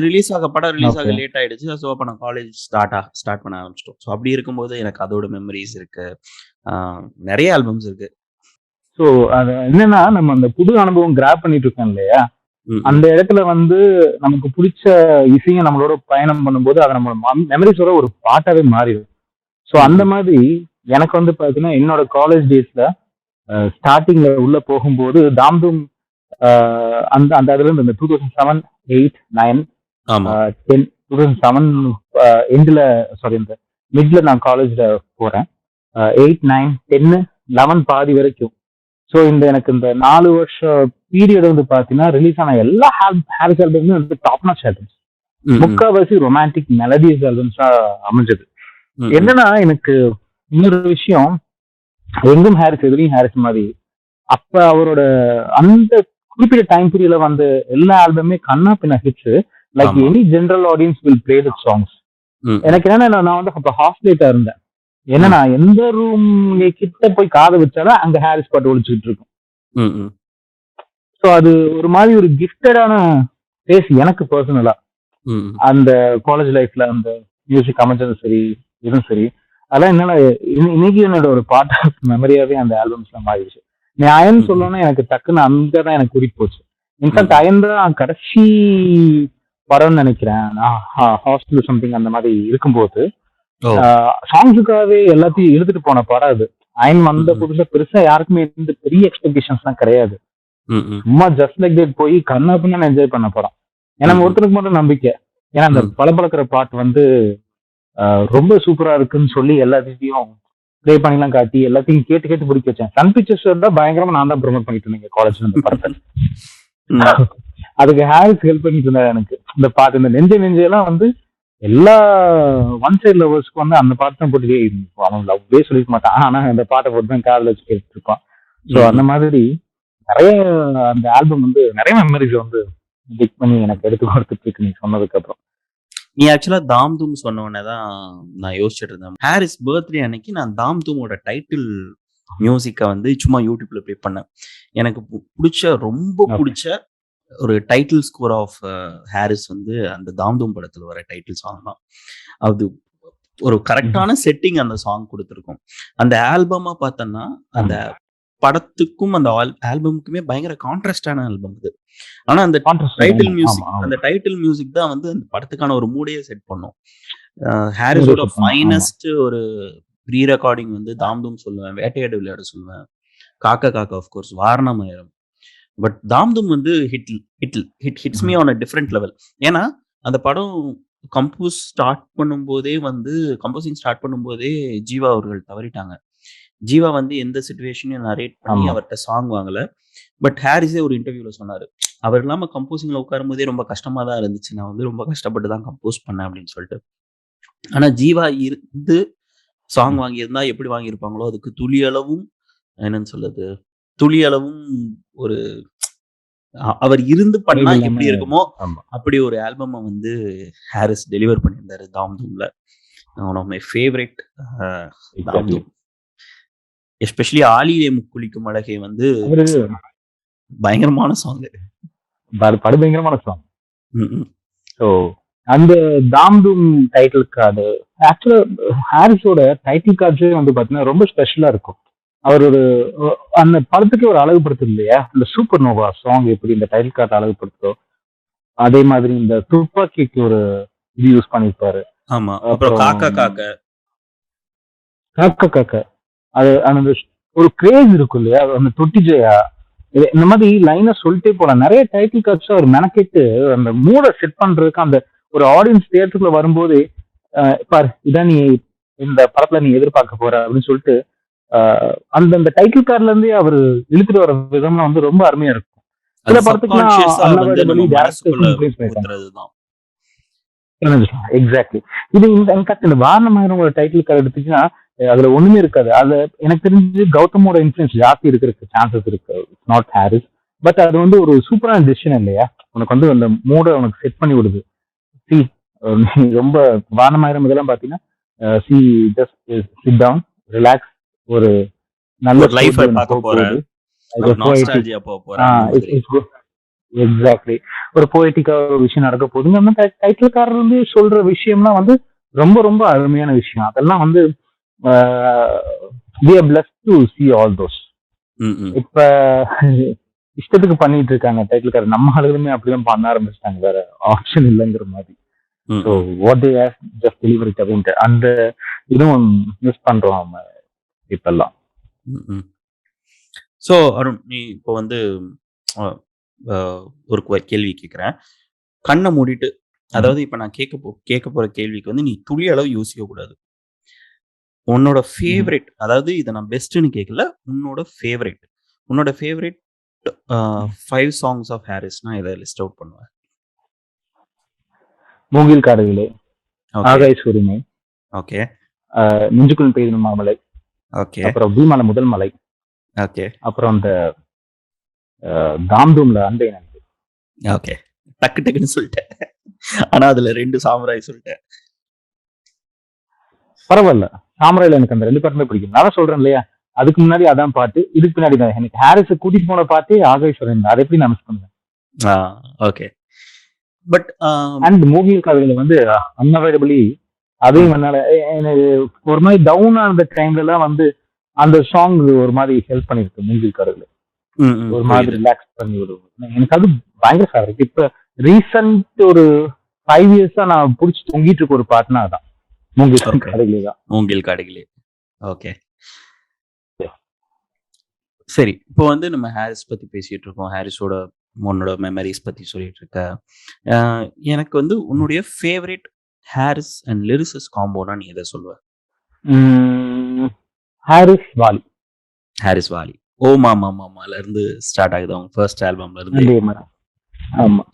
படம் ரிலீஸ் ஆக ஓகே. லேட் ஆயிடுச்சு. ஸோ அப்போ நான் காலேஜ் ஸ்டார்ட் பண்ண ஆரம்பிச்சிட்டோம். ஸோ அப்படி இருக்கும்போது எனக்கு அதோட மெமரிஸ் இருக்கு. நிறைய ஆல்பம்ஸ் இருக்கு. ஸோ அது என்னன்னா, நம்ம அந்த புது அனுபவம் கிராப் பண்ணிட்டு இருக்கோம் இல்லையா, ம், ம். அந்த இடத்துல வந்து நமக்கு பிடிச்ச இசையை நம்மளோட பயணம் பண்ணும்போது அது நம்ம மெமரிஸோட ஒரு பாட்டாவே மாறிடும். ஸோ ம், அந்த ம். மாதிரி எனக்கு வந்து பார்த்தீங்கன்னா என்னோட காலேஜ் டேஸ்ல ஸ்டார்டிங்ல உள்ள போகும்போது தாம்தூம், அந்த அந்த அதுல இருந்து இந்த 2007 8 9 ஆமா. 10 2007 எண்ட்ல, சாரி இந்த மிட்ல நான் காலேஜ்ல போறேன். 8 9 10 11 பாதி வரைக்கும். ஸோ எனக்கு இந்த 4 வருஷம் பீரியட் வந்து பாத்தீங்கன்னா ரிலீஸ் ஆன எல்லா ஹாரிஸ் ஆல்பமுமே வந்து டாப் நாச் ஆல்பம்ஸ். ம், ம். முக்காவாசி ரொமான்டிக் மெலடிஸ் ஆல்பம்ஸா அமைஞ்சது. ம், ம். என்னன்னா எனக்கு இன்னொரு விஷயம், எங்கும் ஹாரிஸ் எதிரையும் ஹாரிஸ் மாதிரி அப்ப அவரோட அந்த குறிப்பிட்ட டைம் பீரியட்ல வந்த எல்லா ஆல்பமே கண்ணா பின்ன ஹிட்ஸ். லைக் ஆமா. Any general audience will play the songs. ம், ம். எனக்கு என்னன்னா, நான் வந்து அப்ப ஹாஸ்டேட்டா இருந்தேன். என்னன்னா எந்த ரூம் கிட்ட போய் காதை வச்சாலும் அங்க ஹாரிஸ் பாட்டு ஒழிச்சுக்கிட்டு இருக்கும். ம், ம். ஸோ அது ஒரு மாதிரி ஒரு கிஃப்டடான ஃபேஸ் எனக்கு பர்சனலா. ம், ம். அந்த காலேஜ் லைஃப்ல அந்த மியூசிக் அமைஞ்சதும் சரி, இதுவும் சரி. அதான் என்னால இன்னைக்கு என்னோட ஒரு பார்ட் ஆஃப் மெமரியாவே அந்த ஆல்பம்ஸ்லாம் மாறிடுச்சு. நீ அயன் சொல்லணும்னா எனக்கு டக்குன்னு அங்கதான் எனக்கு கூட்டிட்டு போச்சு. இன்ஃபேக்ட் அயன் தான் கடைசி படம்னு நினைக்கிறேன். நான் ஹாஸ்டல் சம்திங் அந்த மாதிரி இருக்கும்போது சாங்ஸுக்காகவே எல்லாத்தையும் இழுத்துட்டு போன படம் அது. அயன் வந்த புதுசா பெருசா யாருக்குமே எந்த பெரிய எக்ஸ்பெக்டேஷன்ஸ் எல்லாம் கிடையாது. சும்மா ஜஸ்ட் லைக் தட் போய் கண்ணா பின்னா என்ஜாய் பண்ண படம். எனக்கு ஒருத்தருக்கு மட்டும் நம்பிக்கை. ஏன்னா அந்த பளபளக்கிற பாட்டு வந்து ரொம்ப சூப்பரா இருக்குன்னு சொல்லி எல்லாத்தையும் ப்ளே பண்ணிலாம் காட்டி எல்லாத்தையும் கேட்டு கேட்டு பிடிக்க வச்சேன். சன் பிக்சர்ஸ் தான் பயங்கரமா நான் தான் ப்ரொமோட் பண்ணிட்டு இருந்தேன் காலேஜ்ல இந்த படத்தை. அதுக்கு ஹாரிஸ் ஹெல்ப் பண்ணிட்டு இருந்தாரு எனக்கு. இந்த பாட்டு இந்த நெஞ்செல்லாம் வந்து எல்லா ஒன் சைட் லவர்ஸ்க்கு வந்து அந்த பாட்டு தான் போட்டு அவன் லவ்வே சொல்லிக்க மாட்டான், ஆனா அந்த பாட்டை போட்டு தான் காதல வச்சு கேட்டுட்டு இருப்பான். ஸோ அந்த மாதிரி நிறைய அந்த ஆல்பம் வந்து நிறைய மெமரிஸ் வந்து பிக் பண்ணி எனக்கு எடுத்து கொடுத்துட்டு இருக்கு நீ சொன்னதுக்கு அப்புறம். நீ ஆக்சுவலா தாம் தூம் சொன்ன உடனே தான் நான் யோசிச்சுட்டு இருந்தேன். ஹாரிஸ் பர்த்டே அன்னைக்கு நான் தாம் தூமோட டைட்டில் மியூசிக்கை வந்து சும்மா யூடியூப்ல ப்ளே பண்ணேன். எனக்கு பிடிச்ச ரொம்ப பிடிச்ச ஒரு டைட்டில் ஸ்கோர் ஆஃப் ஹாரிஸ் வந்து அந்த தாம் தூம் படத்துல வர டைட்டில் சாங் தான். அது ஒரு கரெக்டான செட்டிங் அந்த சாங் கொடுத்துருக்கும். அந்த ஆல்பமா பார்த்தோன்னா அந்த படத்துக்கும் அந்த ஆல்பமுக்குமே பயங்கர கான்ட்ராஸ்டான ஆல்பம் இது. ஆனா அந்த டைட்டில் மியூசிக் தான் வந்து அந்த படத்துக்கான ஒரு மூடையே செட் பண்ணும். ஹாரிஸோட ஃபைனஸ்ட் ஒரு ப்ரீ ரெக்கார்டிங் வந்து தாம் தூம் சொல்லுவேன், வேட்டையாடு விளையாட சொல்லுவேன், காக்கா காக்கா ஆஃப்கோர்ஸ், வாரணமாயிரம். பட் தாம் தூம் வந்து hits me on a different level. ஏன்னா அந்த படம் கம்போசிங் ஸ்டார்ட் பண்ணும்போதே ஜீவா அவர்கள் தவறிட்டாங்க. ஜீவா வந்து எந்த சிச்சுவேஷனையும் நரேட் பண்ணி அவர்கிட்ட சாங் வாங்கல. பட் ஹாரிஸே ஒரு இன்டர்வியூல சொன்னாரு, அவர் இல்லாம கம்போசிங்ல உட்காரும் போதே ரொம்ப கஷ்டமா தான் இருந்துச்சு, நான் வந்து ரொம்ப கஷ்டப்பட்டு தான் கம்போஸ் பண்ணேன் அப்படின்னு சொல்லிட்டு. ஆனா ஜீவா இருந்து சாங் வாங்கியிருந்தா எப்படி வாங்கியிருப்பாங்களோ அதுக்கு துளியளவும் ஒரு அவர் இருந்து பண்ணா எப்படி இருக்குமோ அப்படி ஒரு ஆல்பம் வந்து ஹாரிஸ் டெலிவர் பண்ணியிருந்தாரு தாம் தூம்ல. ஒன் ஆஃப் மை ஃபேவரட் தாம் தூம். எஸ்பெஷலி ஆலிலே முக்குளிக்கும் அழகே வந்து பயங்கரமான சாங், பயங்கரமான சாங். ஸோ அந்த தாம் தூம் டைட்டில் கார்டு ஆக்சுவலா ஹாரிஸோட டைட்டில் கார்ட்ஸே வந்து பாத்தீங்கன்னா ரொம்ப ஸ்பெஷலா இருக்கும். அவர் ஒரு அந்த படத்துக்கு ஒரு அழகுபடுத்துது இல்லையா, இந்த சூப்பர் நோவா சாங் எப்படி இந்த டைட்டில் கார்டு அழகுபடுத்தோ அதே மாதிரி இந்த துப்பாக்கிக்கு ஒரு இது யூஸ் பண்ணிருப்பாரு. ஆமா, அப்புறம் காக்கா அது அந்த ஒரு கிரேஸ் இருக்கும் இல்லையா, அந்த தொட்டி ஜெயா இந்த மாதிரி லைனா சொல்லிட்டே போலாம். நிறைய டைட்டில் கார்ட்ஸ் அவர் மெனக்கெட்டு அந்த மூடை செட் பண்றதுக்கு அந்த ஒரு ஆடியன்ஸ் தியேட்டருக்குள்ள வரும்போது பாரு இதான் நீ இந்த படத்துல நீ எதிர்பார்க்க போற அப்படின்னு சொல்லிட்டு அந்த டைட்டில் கார்ட்ல இருந்தே அவர் இழுத்துட்டு வர விதம்லாம் வந்து ரொம்ப அருமையா இருக்கும். சில படத்துக்கு எக்ஸாக்ட்லி இது இந்த வாரணமாயிரம் ஒரு டைட்டில் கார்டு எடுத்துச்சுன்னா அதுல ஒண்ணுமே இருக்காது. அதுல எனக்கு தெரிஞ்சு கௌதமோட இன்ஃபுளுன்ஸ் ஜாஸ்தி இருக்கிறதுக்கு சான்சஸ் இருக்கு, நாட் ஹாரிஸ். பட் அது வந்து ஒரு சூப்பரான டிசிஷன் இல்லையா, உனக்கு வந்து அந்த மூட உனக்கு செட் பண்ணி விடுது. ரொம்ப வாரணமாயிரம் இதெல்லாம் பாத்தீங்கன்னா சிட் டவுன் ரிலாக்ஸ், ஒரு நல்ல லைஃப் பார்க்க போறேன், எக்ஸாக்ட்லி ஒரு போய்டிக்கா ஒரு விஷயம் நடக்க போகுதுங்க. அந்த டைட்டில்காரர் வந்து சொல்ற விஷயம்லாம் வந்து ரொம்ப ரொம்ப அருமையான விஷயம். அதெல்லாம் வந்து we are blessed to see all those. இப்ப இஷ்டத்துக்கு பண்ணிட்டு இருக்காங்க டைட்டில்காரர், நம்ம ஆளுகளுமே அப்படிதான் பண்ண ஆரம்பிச்சிட்டாங்க, வேற ஆப்ஷன் இல்லைங்கிற மாதிரி. So what they have just deliver it அப்படின்ட்டு அந்த இதுவும் மிஸ் பண்றோம் நம்ம இப்பெல்லாம். ஸோ அருண், நீ இப்போ வந்து ஒரு கேள்வி கேட்குறேன், கண்ணை மூடிட்டு. அதாவது இப்போ நான் கேட்க போற கேள்விக்கு வந்து நீ துளி அளவு யோசிக்க கூடாது. உன்னோட ஃபேவரட், அதாவது இதை நான் பெஸ்ட்னு கேட்கல, உன்னோட ஃபேவரட் 5 சாங்ஸ் ஆஃப் ஹாரிஸ்னா இதை லிஸ்ட் அவுட் பண்ணுவேன். மூங்கில் காடுகளே, ஆகாய சூரியனை, ஓகே, நெஞ்சுக்குள் பெய்யும் மாமலை, ஓகே, அப்புறம் பீமான முதல் மலை, ஓகே, அப்புறம் அந்த தாம் தூம்ல அன்பை நன்றி. ஓகே, டக்குன்னு சொல்லிட்டேன், ஆனா அதுல 2 சாமுராய் சொல்லிட்டேன். பரவாயில்ல, சாமுராயில எனக்கு அந்த 2 பாட்டுமே பிடிக்கும். நான் சொல்றேன் இல்லையா, அதுக்கு முன்னாடி அதான் பாட்டு, இதுக்கு பின்னாடி தான் எனக்கு ஹாரிஸை கூட்டிட்டு போன பாட்டே ஆகாயஸ்வரன். அதை எப்படி நான் மிஸ் பண்ணுவேன்? ஓகே, பட் அண்ட் மூங்கில் காடுகளை வந்து அன்அவாய்டபிளி அதையும் என்னால எனக்கு ஒரு மாதிரி டவுன் ஆன டைம்ல எல்லாம் வந்து அந்த சாங் ஒரு மாதிரி ஹெல்ப் பண்ணிருக்கு மூங்கில் கடவுள். ஒரு மாதிரி ரிலாக்ஸ் பண்ணி விடுவோம். எனக்கு அது பயங்கர ஃபேவரட். இப்ப ரீசன்ட் ஒரு 5 இயர்ஸா நான் புடிச்சு தொங்கிட்டு இருக்க ஒரு பாட்டுனா அதான் மூங்கில் கடவுளே தான். மூங்கில் கடைகளே. ஓகே, சரி. இப்போ வந்து நம்ம ஹாரிஸ் பத்தி பேசிட்டு இருக்கோம். ஹாரிஸோட உன்னோட மெமரிஸ் பத்தி சொல்லிட்டு இருக்க. எனக்கு வந்து உன்னுடைய ஃபேவரட் ஹாரிஸ் அண்ட் லிரிசிஸ்ட் காம்போனா நீ எதை சொல்லுவ? ஹாரிஸ் வாலி. ஹாரிஸ் வாலி. ஓ மாமா மாமால இருந்து ஸ்டார்ட் ஆகுது அவங்க ஃபர்ஸ்ட் ஆல்பம்ல இருந்து. ஆமா.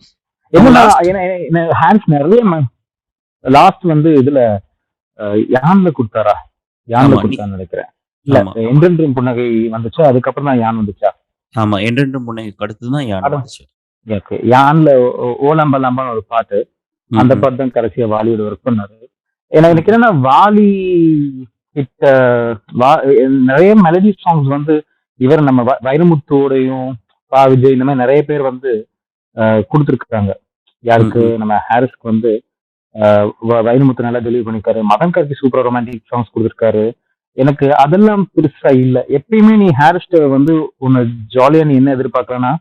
ஹாரிஸ் நிறைய லாஸ்ட் வந்து இதுல யான்ல கொடுத்தாரா? யான்ல கொடுத்தான்னு நினைக்கிறேன். இல்ல என்றென்றும் புன்னகை வந்துச்சா, அதுக்கப்புறம் தான் யான் வந்துச்சா? ஆமா, என்றென்றும் புன்னகைக்கு அடுத்து தான் யான் வந்துச்சு. யான்ல ஓலம்ப லம்பான்னு ஒரு பாட்டு, அந்த பாட்டு தான் கடைசியா வாலியோட ஒர்க் பண்ணாரு. எனக்கு என்னன்னா வாலி கிட்ட நிறைய மெலடி சாங்ஸ் வந்து இவர் நம்ம வைரமுத்துவோடையும் பா விஜய் இந்த மாதிரி நிறைய பேர் வந்து கொடுத்துருக்காங்க. யாருக்கு? நம்ம ஹாரிஸ்க்கு வந்து வைரமுத்து நல்லா டெலிவரி பண்ணிருக்காரு. Madhan Karky super romantic songs கொடுத்துருக்காரு. எனக்கு அதெல்லாம் பெருசா இல்ல. எப்பயுமே நீ ஹாரிஸ்ட வந்து உன்னை ஜாலியா நீ என்ன எதிர்பார்க்கலன்னா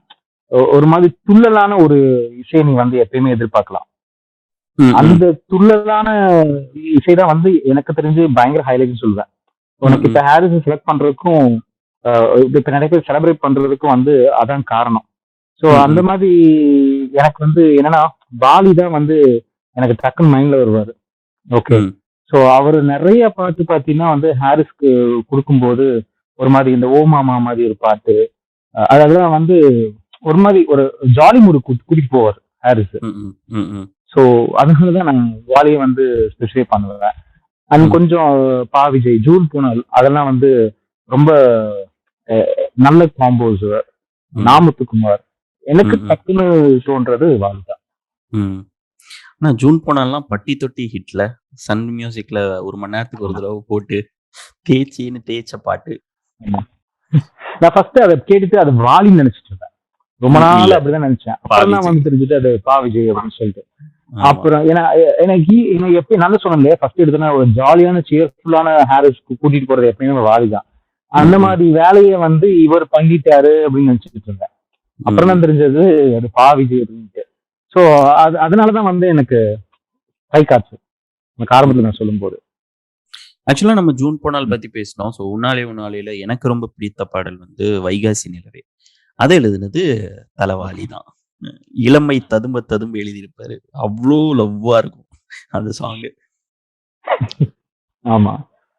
ஒரு மாதிரி துள்ளலான ஒரு இசையை நீ வந்து எப்பயுமே எதிர்பார்க்கலாம். அந்த துள்ளலான இசைதான் வந்து எனக்கு தெரிஞ்சு பயங்கர ஹைலைட்னு சொல்லுவேன். உனக்கு இப்ப ஹாரிஸ் செலக்ட் பண்றதுக்கும் இப்ப நிறைய பேர் செலிப்ரேட் பண்றதுக்கும் வந்து அதான் காரணம். சோ அந்த மாதிரி எனக்கு வந்து என்னன்னா பாலி தான் வந்து எனக்கு டக்குன்னு மைண்ட்ல வருவாரு. ஓகே, சோ அவரு நிறைய பாட்டு பாத்தீங்கன்னா வந்து ஹாரிஸ்க்கு கொடுக்கும்போது ஒரு மாதிரி இந்த ஓ மாமா மாதிரி ஒரு பாட்டு, அதெல்லாம் வந்து ஒரு மாதிரி ஒரு ஜாலி மூடு கூட்டிட்டு போவார் ஹாரிஸ். சோ அதனாலதான் நான் வாலியை வந்து ஸ்பெசிஃபை பண்ணுவேன். அண்ட் கொஞ்சம் பா விஜய், ஜூன் பூனல், அதெல்லாம் வந்து ரொம்ப நல்ல காம்போஸ். நாமத்துக்குமார், எனக்கு டக்குன்னு தோன்றது வாலி தான். ஆனா ஜூன் போனாலாம் பட்டி தொட்டி ஹிட்ல சன் மியூசிக்ல 1 மணி நேரத்துக்கு ஒரு தடவை போட்டு தேய்ச்சின்னு தேய்ச்ச பாட்டு. நான் ஃபர்ஸ்ட் அதை கேட்டுட்டு அது வாலின்னு நினைச்சிட்டு இருந்தேன். ரொம்ப நாள் அப்படிதான் நினைச்சேன். அப்புறம் வந்து தெரிஞ்சுட்டு அது பா விஜய் அப்படின்னு சொல்லிட்டு. அப்புறம் எனக்கு எப்பயும் நல்லா சொன்னேன், ஃபர்ஸ்ட் எடுத்தோன்னா ஒரு ஜாலியான சேர்ஃபுல்லான ஹாரிஸ் கூட்டிட்டு போறது எப்பயுமே வாலி தான். அந்த மாதிரி வேலையை வந்து இவர் பண்ணிட்டாரு அப்படின்னு நினைச்சிட்டு இருந்தேன். அப்புறம் தான் தெரிஞ்சது அது பா விஜய் அப்படின்ட்டு. ஸோ அதனாலதான் வந்து எனக்கு கை காட்சி எனக்கு ஆரம்பத்தில் நான் சொல்லும் போது. ஆக்சுவலா நம்ம ஜூன் போனால் பத்தி பேசினோம். ஸோ உன்னாலே உன்னாலேல எனக்கு ரொம்ப பிடித்த பாடல் வந்து வைகாசி நிலவே. அதை எழுதுனது தலவாலி தான். இளமை ததும்ப ததும்ப எழுதியிருப்பாரு. அவ்வளோ லவ்வா இருக்கும் அந்த சாங்கு. ஆமா.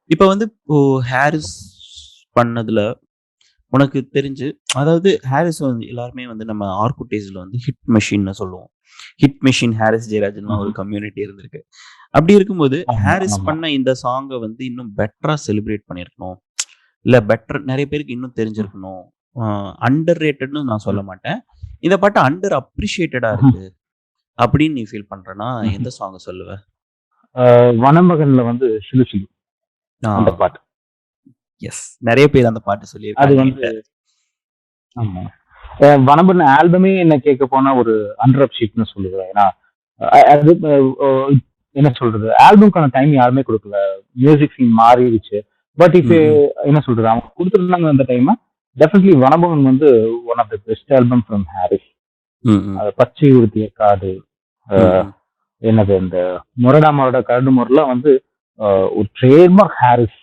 இப்ப வந்து இப்போ ஹாரிஸ் பண்ணதுல உனக்கு தெரிஞ்சு, அதாவது ஹாரிஸ் வந்து எல்லாருமே வந்து நம்ம ஆர்குட்டேஸ்ல வந்து ஹிட் மெஷின்னு சொல்லுவோம். ஹிட் மெஷின் ஹாரிஸ் ஜெயராஜன் ஒரு கம்யூனிட்டி இருந்திருக்கு. அப்படி இருக்கும்போது ஹாரிஸ் பண்ண இந்த சாங்கை வந்து இன்னும் பெட்டரா செலிப்ரேட் பண்ணிருக்கணும், இல்ல பெட்டர் நிறைய பேருக்கு இன்னும் தெரிஞ்சிருக்கணும். அண்டர் ரேட்டட்னு நான் சொல்ல மாட்டேன், இந்த பாட்டு அண்டர் அப்ரிஷியேட்டடா இருக்கு அப்படின்னு நீ ஃபீல் பண்றனா எந்த சாங் சொல்லுவ? வனமகன்ல வந்து சிலு சிலு அந்த பாட்டு. எஸ், நிறைய பேர் அந்த பாட்டு சொல்லியிருக்காங்க. அது வந்து ஆமா, வனமகன் ஆல்பமே என்ன கேட்க போனா ஒரு அண்டர் அப்ரிஷியேட்னு சொல்லுவேன். ஏன்னா அது என்ன சொல்றது, ஆல்பம்க்கான டைம் யாருமே கொடுக்கல. மியூசிக் சீன் மாறிடுச்சு. பட் இப்ப என்ன சொல்றது, அவங்க கொடுத்துருந்தாங்க அந்த டைம். டெஃபினெட்லி வனபவன் வந்து one of the best album from Harris. பச்சை உறுத்திய காடு, என்னது இந்த முரடாமரோட கரடு முறைலாம் வந்து ஒரு ட்ரேட்மார்க் ஹாரிஸ்.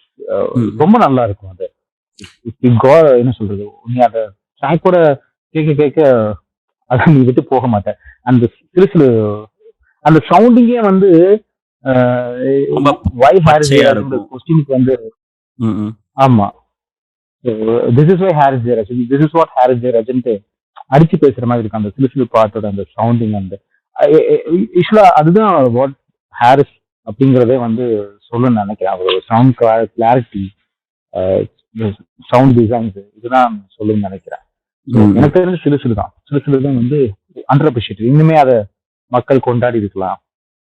ரொம்ப நல்லா இருக்கும் அது. என்ன சொல்றது, நீ அதை ட்ராக்கோட கேட்க கேட்க அதை நீ விட்டு போக மாட்டேன். அந்த சிறு சிறு அந்த சவுண்டிங்கே வந்து வை ஹாரிஸ் கொஸ்டினுக்கு வந்து ஆமா, திஸ் இஸ் வை ஹாரிஸ் ஜெயராஜன், திஸ் இஸ் வாட் ஹாரிஸ் ஜெயராஜன்ட்டு அடிச்சு பேசுற மாதிரி இருக்கும் அந்த சிறு சிறு பாட்டோட அந்த சவுண்டிங். அந்த யூஸ்வலா அதுதான் வாட் ஹாரிஸ் அப்படிங்கிறதே வந்து சொல்லணும்னு நினைக்கிறேன். அவரோட சவுண்ட் கிளாரிட்டி, சவுண்ட் டிசைன்ஸ், இதுதான் சொல்லணும்னு நினைக்கிறேன். எனக்கு தெரிஞ்ச சிறு சிறு தான் வந்து அண்டர் அப்ரிஷியேட். இன்னுமே அதை மக்கள் கொண்டாடி இருக்கலாம்.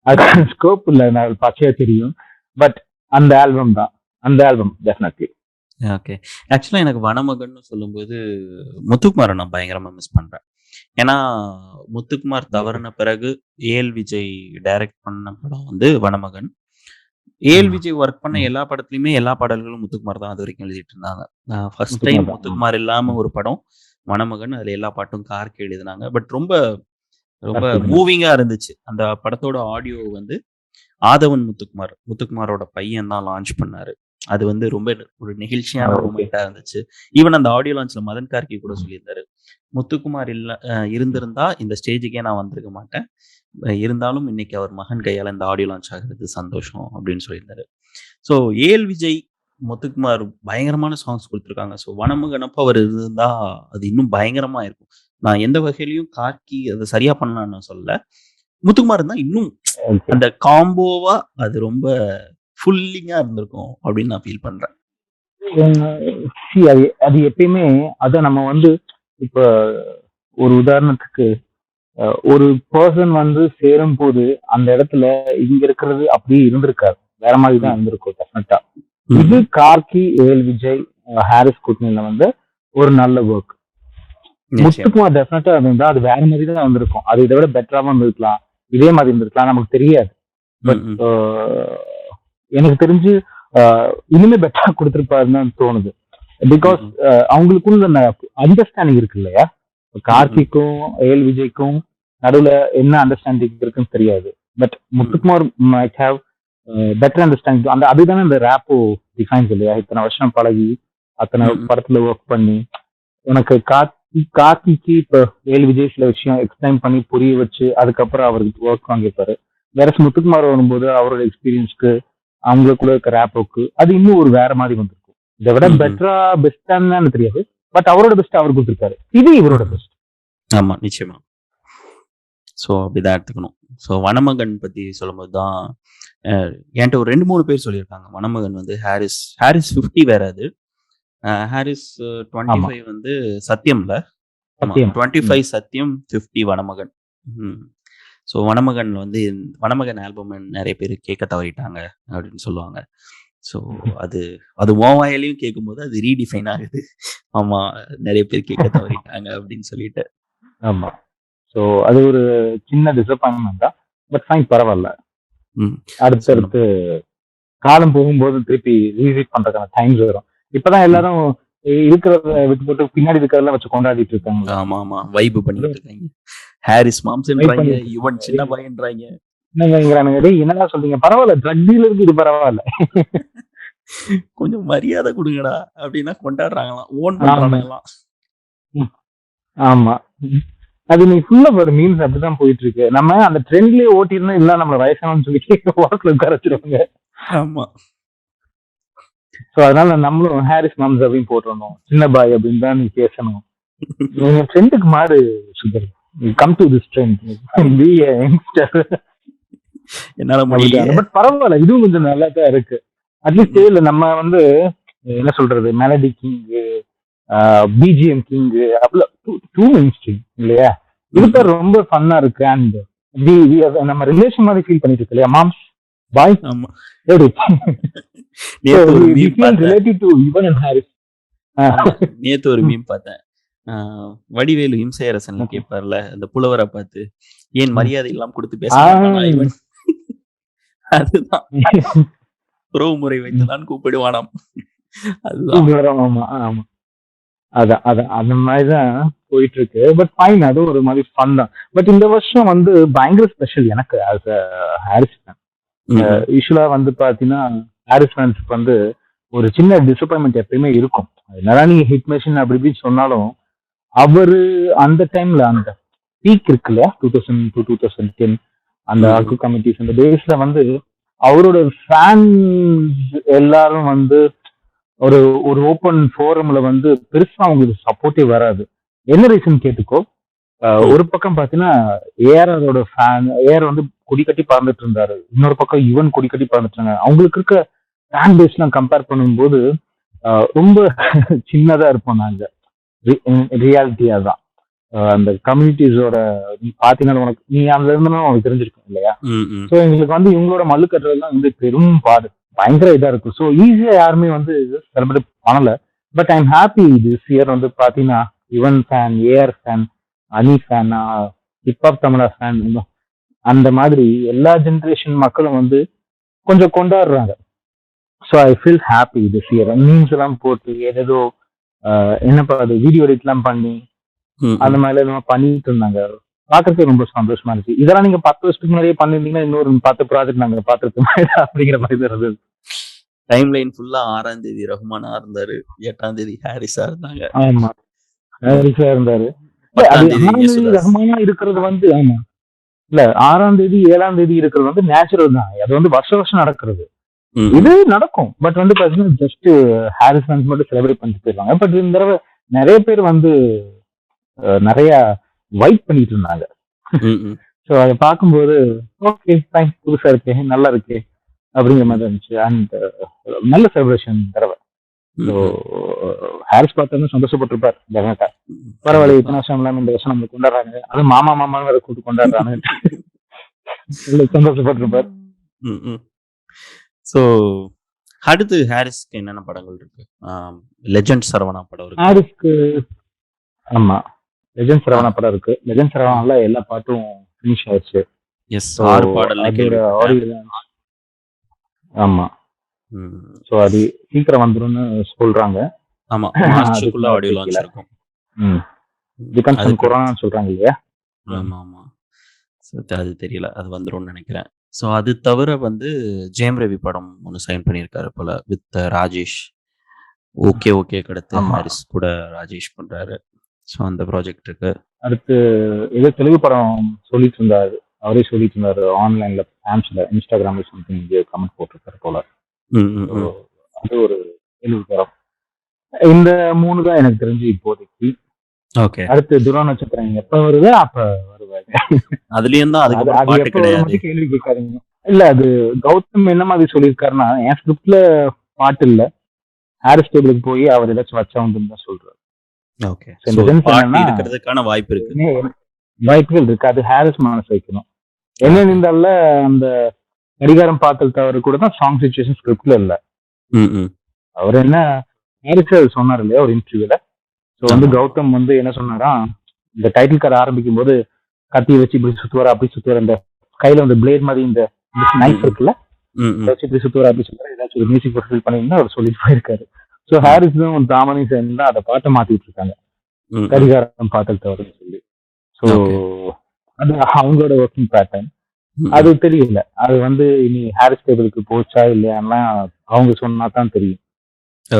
அதுக்கான ஸ்கோப் இல்லை, நான் பச்சையா தெரியும். பட் அந்த ஆல்பம் டெஃபினெட்லி. ஓகே, ஆக்சுவலா எனக்கு வனமகன் சொல்லும்போது முத்துக்குமாரை நான் பயங்கரமா மிஸ் பண்றேன். ஏன்னா முத்துக்குமார் தவறின பிறகு ஏஎல் விஜய் டைரக்ட் பண்ண படம் வந்து வனமகன். ஏஎல் விஜய் ஒர்க் பண்ண எல்லா படத்துலயுமே எல்லா பாடல்களும் முத்துக்குமார் தான் அது வரைக்கும் எழுதிட்டு இருந்தாங்க. ஃபர்ஸ்ட் டைம் முத்துக்குமார் தான். முத்துக்குமார் இல்லாம ஒரு படம் மணமகன். அதுல எல்லா பாட்டும் கார்கே எழுதினாங்க. பட் ரொம்ப ரொம்ப கார்த்திக் மூவிங்கா இருந்துச்சு. அந்த படத்தோட ஆடியோ வந்து ஆதவன் முத்துக்குமாரோட பையன் தான் லான்ச் பண்ணாரு. அது வந்து ரொம்ப ஒரு நெகிழ்ச்சியான ஓகே. மூமெண்டா இருந்துச்சு. ஈவன் அந்த ஆடியோ லான்ச்ல மதன் கார்கே கூட சொல்லியிருந்தாரு. முத்துக்குமார் இருந்திருந்தா இந்த ஸ்டேஜுக்கே நான் வந்திருக்க மாட்டேன். இருந்தாலும் இன்னைக்கு அவர் மகன் கையால இந்த ஆடியோ லான்ச் ஆகுறது சந்தோஷம் அப்படின்னு சொல்லியிருந்தாரு. ஸோ ஏஎல் விஜய், முத்துக்குமார் பயங்கரமான சாங்ஸ் கொடுத்துருக்காங்க. ஸோ வனமுகனப்ப அவர் இருந்தா அது இன்னும் பயங்கரமா இருக்கும். நான் எந்த வகையிலயும் கார்கி அதை சரியா பண்ணலான்னு நான் சொல்லல. முத்துக்குமார் இருந்தா இன்னும் ஓகே. அந்த காம்போவா அது ரொம்ப ஃபுல்லிங்கா இருந்திருக்கும் அப்படின்னு நான் ஃபீல் பண்றேன். See, அது எப்பயுமே அதான் நம்ம வந்து இப்ப ஒரு உதாரணத்துக்கு ஒரு பர்சன் வந்து சேரும் போது அந்த இடத்துல இங்க இருக்கிறது அப்படியே இருந்திருக்காது, வேற மாதிரி தான் இருந்திருக்கும் டெஃபினட்டா. இது கார்கி, ஏஎல் விஜய், ஹாரிஸ் குட்னில வந்து ஒரு நல்ல ஒர்க். முத்துக்குமார் டெஃபினட்டா இருந்தா அது வேற மாதிரி தான் வந்திருக்கும். அது இதை விட பெட்டராவும் இருந்திருக்கலாம், இதே மாதிரி இருந்திருக்கலாம், நமக்கு தெரியாது. பட் எனக்கு தெரிஞ்சு இனிமே பெட்டரா கொடுத்திருப்பாருன்னு தோணுது. பிகாஸ் அவங்களுக்குள்ள அண்டர்ஸ்டாண்டிங் இருக்கு இல்லையா, கார்த்திக்கும் ஏஎல் விஜய்க்கும் நடுவுல என்ன அண்டர்ஸ்டாண்டிங் இருக்குன்னு தெரியாது. But Muthukumar might have better understanding. அந்த அதுதானே இந்த ரேப்போ டிஃபைன்ஸ் இல்லையா, இத்தனை வருஷம் பழகி அத்தனை படத்துல ஒர்க் பண்ணி உனக்கு கார்த்திக்கு இப்ப ஏஎல் விஜய் சில விஷயம் எக்ஸ்பிளைன் பண்ணி புரிய வச்சு அதுக்கப்புறம் அவருக்கு ஒர்க் வாங்கியிருப்பாரு. வேற முத்துக்குமார் வரும்போது அவரோட எக்ஸ்பீரியன்ஸ்க்கு அவங்களுக்குள்ள இருக்க ரேப்போக்கு அது இன்னும் ஒரு வேற மாதிரி வந்திருக்கும். இதை விட பெட்டரா பெஸ்டான்னு தெரியாது, பட் அவரோட பெஸ்ட் அவர் கொடுத்துருக்காரு. இது இவரோட பெஸ்ட். ஆமா, நிச்சயமா. ஸோ அப்படிதான் எடுத்துக்கணும். ஸோ வனமகன் பத்தி சொல்லும்போது தான் என்கிட்ட ஒரு 2-3 பேர் சொல்லியிருக்காங்க. வனமகன் வந்து ஹாரிஸ் 50 வேற, அது ஹாரிஸ் 25 வந்து சத்தியம்ல. 25 சத்தியம், 50 வனமகன். ஸோ வனமகன் வந்து வனமகன் ஆல்பம் நிறைய பேர் கேட்க தவறிட்டாங்க அப்படின்னு சொல்லுவாங்க. ஸோ அது உன் வாயிலையும் கேட்கும்போது அது ரீடிஃபைன் ஆகுது. ஆமா, நிறைய பேர் கேட்க தவறிட்டாங்க அப்படின்னு சொல்லிட்டு. ஆமா. ஸோ அது ஒரு சின்ன டிசப்பாயின்மெண்ட் தான், பட் ஃபைன், பரவாயில்ல. அடுத்தடுத்து காலம் போகும்போது திருப்பி ரீவிசிட் பண்றதுக்கான டைம்ஸ் வரும். இப்பதான் எல்லாரும் இருக்கிறத விட்டு போட்டு பின்னாடி இருக்கிறதெல்லாம் வச்சு கொண்டாடிட்டு இருக்காங்க. ஆமா ஆமா, வைப் பண்ணிட்டு இருக்காங்க. ஹாரிஸ் மாம்ஸ்ன்றாங்க, யுவன் சின்ன பையன்றாங்க. என்னடா சொல்றீங்க? பரவாயில்ல, ட்ரக் டீலருக்கு இது பரவாயில்ல, கொஞ்சம் மரியாதை கொடுங்கடா அப்படின்னா கொண்டாடுறாங்களாம், ஓன் பண்றாங்களாம். ஆமா, அது நீ ஃபுல்லா ஒரு மீம்ஸ் அப்படிதான் போயிட்டு இருக்கு. நம்ம அந்த ட்ரெண்ட்லயே ஓட்டிருந்தா இல்ல நம்மள வயசானு சொல்லி வாக்குல உட்கார வச்சிருவாங்க. ஆமா. சோ அதனால நம்மளும் ஹாரிஸ் மாம்ஸ் அப்படின்னு போட்டுறணும், சின்ன பாய் அப்படின்னு தான் நீ பேசணும். நீங்க ட்ரெண்டுக்கு மாறு Sundar, come to this trend, B a youngster. என்னால முடியல, பட் பரவாயில்ல, இதுவும் கொஞ்சம் நல்லா தான் இருக்கு. அட்லீஸ்ட் இல்ல நம்ம வந்து என்ன சொல்றது, melody king, BGM king, too mainstream இல்லையா, இது ரொம்ப ஃபன்னா இருக்கு. அண்ட் நம்ம ரிலேஷன் மாதிரி ஃபீல் பண்ணிட்டு இருக்கு இல்லையா, மாம்ஸ் பாய். நேத்து ஒரு மீம் பார்த்தேன். வடிவேலு இம்சையரசன் கேட்பார்ல அந்த புலவரை பார்த்து, ஏன் மரியாதை எல்லாம் கொடுத்து பேச, அதுதான் உறவு முறை வைத்துதான் கூப்பிடுவானாம். அதுதான் அதான் அந்த மாதிரிதான் போயிட்டு இருக்கு. பட் ஃபைன், அதுவும் ஒரு மாதிரி ஃபன் தான். பட் இந்த வருஷம் வந்து பயங்கர ஸ்பெஷல் எனக்கு ஆஸ் அ ஹாரிஸ் ஃபேன். யூஸ்வலா வந்து பாத்தீங்கன்னா ஹாரிஸ் ஃபேன்ஸ்க்கு வந்து ஒரு சின்ன டிசப்பாயின்மெண்ட் எப்பயுமே இருக்கும். என்னதான் நீங்க ஹிட் மெஷின் அப்படி இப்படின்னு சொன்னாலும் அவரு அந்த டைம்ல அந்த பீக் இருக்கு இல்லையா, 2002 2010 அந்த ஆக்கு கமிட்டிஸ் அந்த டேஸ்ல வந்து அவரோட ஃபேன்ஸ் எல்லாரும் வந்து ஒரு ஓப்பன் ஃபோரம்ல வந்து பெருசா அவங்களுக்கு சப்போர்ட்டே வராது. என்ன ரீசன் கேட்டுக்கோ, ஒரு பக்கம் பாத்தீங்கன்னா ஏஆரோட ஃபேன், ஏஆர் வந்து கொடி கட்டி பறந்துட்டு இருந்தாரு, இன்னொரு பக்கம் யுவன் கொடி கட்டி பறந்துட்டு இருந்தாங்க. அவங்களுக்கு இருக்க ஃபேன் பேஸ் எல்லாம் கம்பேர் பண்ணும்போது ரொம்ப சின்னதா இருப்போம் நாங்க. ரியாலிட்டியா தான் அந்த கம்யூனிட்டிஸோட நீ பாத்தீங்கன்னா உனக்கு, நீ அதுல இருந்தாலும் உனக்கு தெரிஞ்சிருக்கும் இல்லையா. ஸோ எங்களுக்கு வந்து இவங்களோட மல்லு கட்டுறதுலாம் வந்து பெரும் பாடு, பயங்கர இதா இருக்கும். ஸோ ஈஸியா யாருமே வந்து செலிப்ரேட் பண்ணல. But I am happy this year வந்து பாத்தீங்கன்னா யுவன் ஃபேன், ஏஆர் ஃபேன், அனி ஃபேன், ஹிப்ஹாப் தமிழா ஃபேன், அந்த மாதிரி எல்லா ஜென்ரேஷன் மக்களும் வந்து கொஞ்சம் கொண்டாடுறாங்க. So I feel happy this year. Memes எல்லாம் போட்டு ஏதேதோ என்னப்பா அது வீடியோ எடிட்லாம் பண்ணி அந்த மாதிரி எல்லாம் பண்ணிட்டு இருந்தாங்க. பாக்குறதுக்கு ரொம்ப சந்தோஷமா இருக்கு. இதெல்லாம் நீங்க 10 வருஷத்துக்கு முன்னாடியே பண்ணிருந்தீங்கன்னா இன்னொரு 10 ப்ராஜெக்ட் நாங்க பார்த்துருக்கோம் அப்படிங்கிற மாதிரி தான் இருந்தது. டைம் லைன் ஃபுல்லா 6ஆம் தேதி ரஹ்மானா இருந்தாரு, 8ஆம் தேதி ஹாரிஸா இருந்தாங்க, ஆமா ஹாரிஸா இருந்தாரு. அது 10ஆம் தேதி 6ஆம் தேதி யேசுதாஸ். ரஹ்மானா இருக்கிறது வந்து ஆமா இல்ல 6ஆம் தேதி 7ஆம் தேதி இருக்கிறது வந்து நேச்சுரல் தான். அது வந்து வருஷம் நடக்கிறது. ம், இது நடக்கும். பட் வந்து பாத்தீங்கன்னா ஜஸ்ட் ஹாரிஸ் ஃபேன்ஸ் மட்டும் செலிப்ரேட் பண்ணிட்டு போயிருவாங்க. பட் இந்த தடவை நிறைய பேர் வந்து நிறைய வைப் பண்ணிட்டு இருந்தாங்க. ம், ம். ஸோ அதை பார்க்கும்போது ஓகே ஃபைன், புதுசா இருக்கே, நல்லா இருக்கே அப்படிங்கிற மாதிரி இருந்துச்சு. அண்ட் நல்ல செலிப்ரேஷன் தடவை. ஸோ ஹாரிஸ் பார்த்தா சந்தோஷப்பட்டிருப்பார் டெஃபினட்டா. பரவாயில்ல, கண்டிப்பா. இத்தனை வருஷம் இல்லாம இந்த வருஷம் நம்ம கொண்டாடுறாங்க, அது மாமா மாமான்னு வேற கூட்டு கொண்டாடுறாங்க. சந்தோஷப்பட்டிருப்பார். ம், ம். ஸோ அடுத்து ஹாரிஸ்க்கு என்னென்ன படங்கள் இருக்கு? லெஜண்ட் சரவணா படம் இருக்கு. ஹாரிஸ்க்கு ஆமா லெஜண்ட் சரவணா படம் இருக்கு. லெஜண்ட் சரவணால எல்லா பாட்டும் ஃபினிஷ் ஆயிடுச்சு. எஸ், ஸோ 6 பாடல்ல அதோட கேள்விப்பட்டேன். ஆடியோ ஆமா. ம். ஸோ அது சீக்கிரம் வந்துரும்னு சொல்றாங்க. ஆமா, அதுக்கு மார்ச்சுக்குள்ள ஆடியோ லான்ச் தெரியல. இருக்கும். டிபெண்ட்ஸ் ஆன் அதுக்கு கொரோனான்னு சொல்றாங்க இல்லையா? ஆமா ஆமா. So, அது தெரியல, அது வந்துரும்னு நினைக்கிறேன். ஸோ அது தவிர வந்து ஜெயம் ரவி படம் ஒன்று சைன் பண்ணியிருக்காரு போல வித் ராஜேஷ். ஓகே ஓகே அடுத்து ஆமா. ஹாரிஸ் கூட ராஜேஷ் பண்றாரு. ஸோ அந்த ப்ராஜெக்ட் இருக்கு. அடுத்து ஏதோ தெலுங்கு படம் சொல்லிட்டு இருந்தாரு. அவரே சொல்லிட்டு இருந்தாரு ஆன்லைன்ல ஃபேன்ஸ்ல இன்ஸ்டாகிராம்ல சம்திங் கமெண்ட் போட்டிருக்காரு போல. ம், ம், So, ம். அது ஒரு தெலுங்கு படம். இந்த 3 தான் எனக்கு தெரிஞ்சு இப்போதைக்கு. ஓகே. அடுத்து துருவ நட்சத்திரம் எப்ப வருது அப்ப வருவாங்க. அதுலயும் தான் அது அதுக்கப்புறம் அது பாட்டு எப்ப வரும் கிடையாது. மட்டும் கேள்வி கேட்காதீங்க. இல்ல அது கௌதம் என்ன மாதிரி சொல்லியிருக்காருன்னா, என் ஸ்கிரிப்ட்ல பாட்டு இல்ல, ஹாரிஸ் டேபிளுக்கு போய் அவர் ஏதாச்சும் வச்சா உண்டுன்னு தான் சொல்றாரு. ஓகே. So, இந்த ஸோ sense பாட்டு என்னன்னா, இருக்கிறதுக்கான வாய்ப்பு இருக்கு. வாய்ப்புகள் இருக்கு. அது ஹாரிஸ் மனசு வைக்கணும். என்ன இருந்தால அந்த கடிகாரம் பார்த்தல் தவறு கூட தான் சாங் சிச்சுவேஷன் ஸ்கிரிப்ட்ல இல்ல. ம், ம். அவர் என்ன ஹாரிஸ் சொன்னார் இல்லையா ஒரு இன்டர்வியூல. ஸோ வந்து ஆமா. கௌதம் வந்து என்ன சொன்னாரா, இந்த டைட்டில் கார்டு ஆரம்பிக்கும் போது கத்தியை வச்சு இப்படி சுத்துவார் அப்படி சுத்துவார், இந்த கையில வந்து பிளேட் மாதிரி இந்த நைஃப் இருக்குல்ல, ம், ம். வச்சு இப்படி சுத்துவார் அப்படி சுத்துவார், ஏதாச்சும் ஒரு மியூசிக் ஃபுல்ஃபில் பண்ணியிருந்தா அவர் சொல்லிட்டு போயிருக்காரு. ஸோ ஹாரிஸும் தாமனையும் சேர்ந்து தான் அதை பாட்டை மாத்திட்டு இருக்காங்க, ம், ம். கடிகாரம் பார்த்தல் தவறுன்னு சொல்லி. So Okay. அது அவங்களோட ஒர்க்கிங் பேட்டர்ன். ம், அது ம். தெரியல. அது வந்து இனி ஹாரிஸ் டேபிளுக்கு போச்சா இல்லையான்னா அவங்க சொன்னா தான் தெரியும்.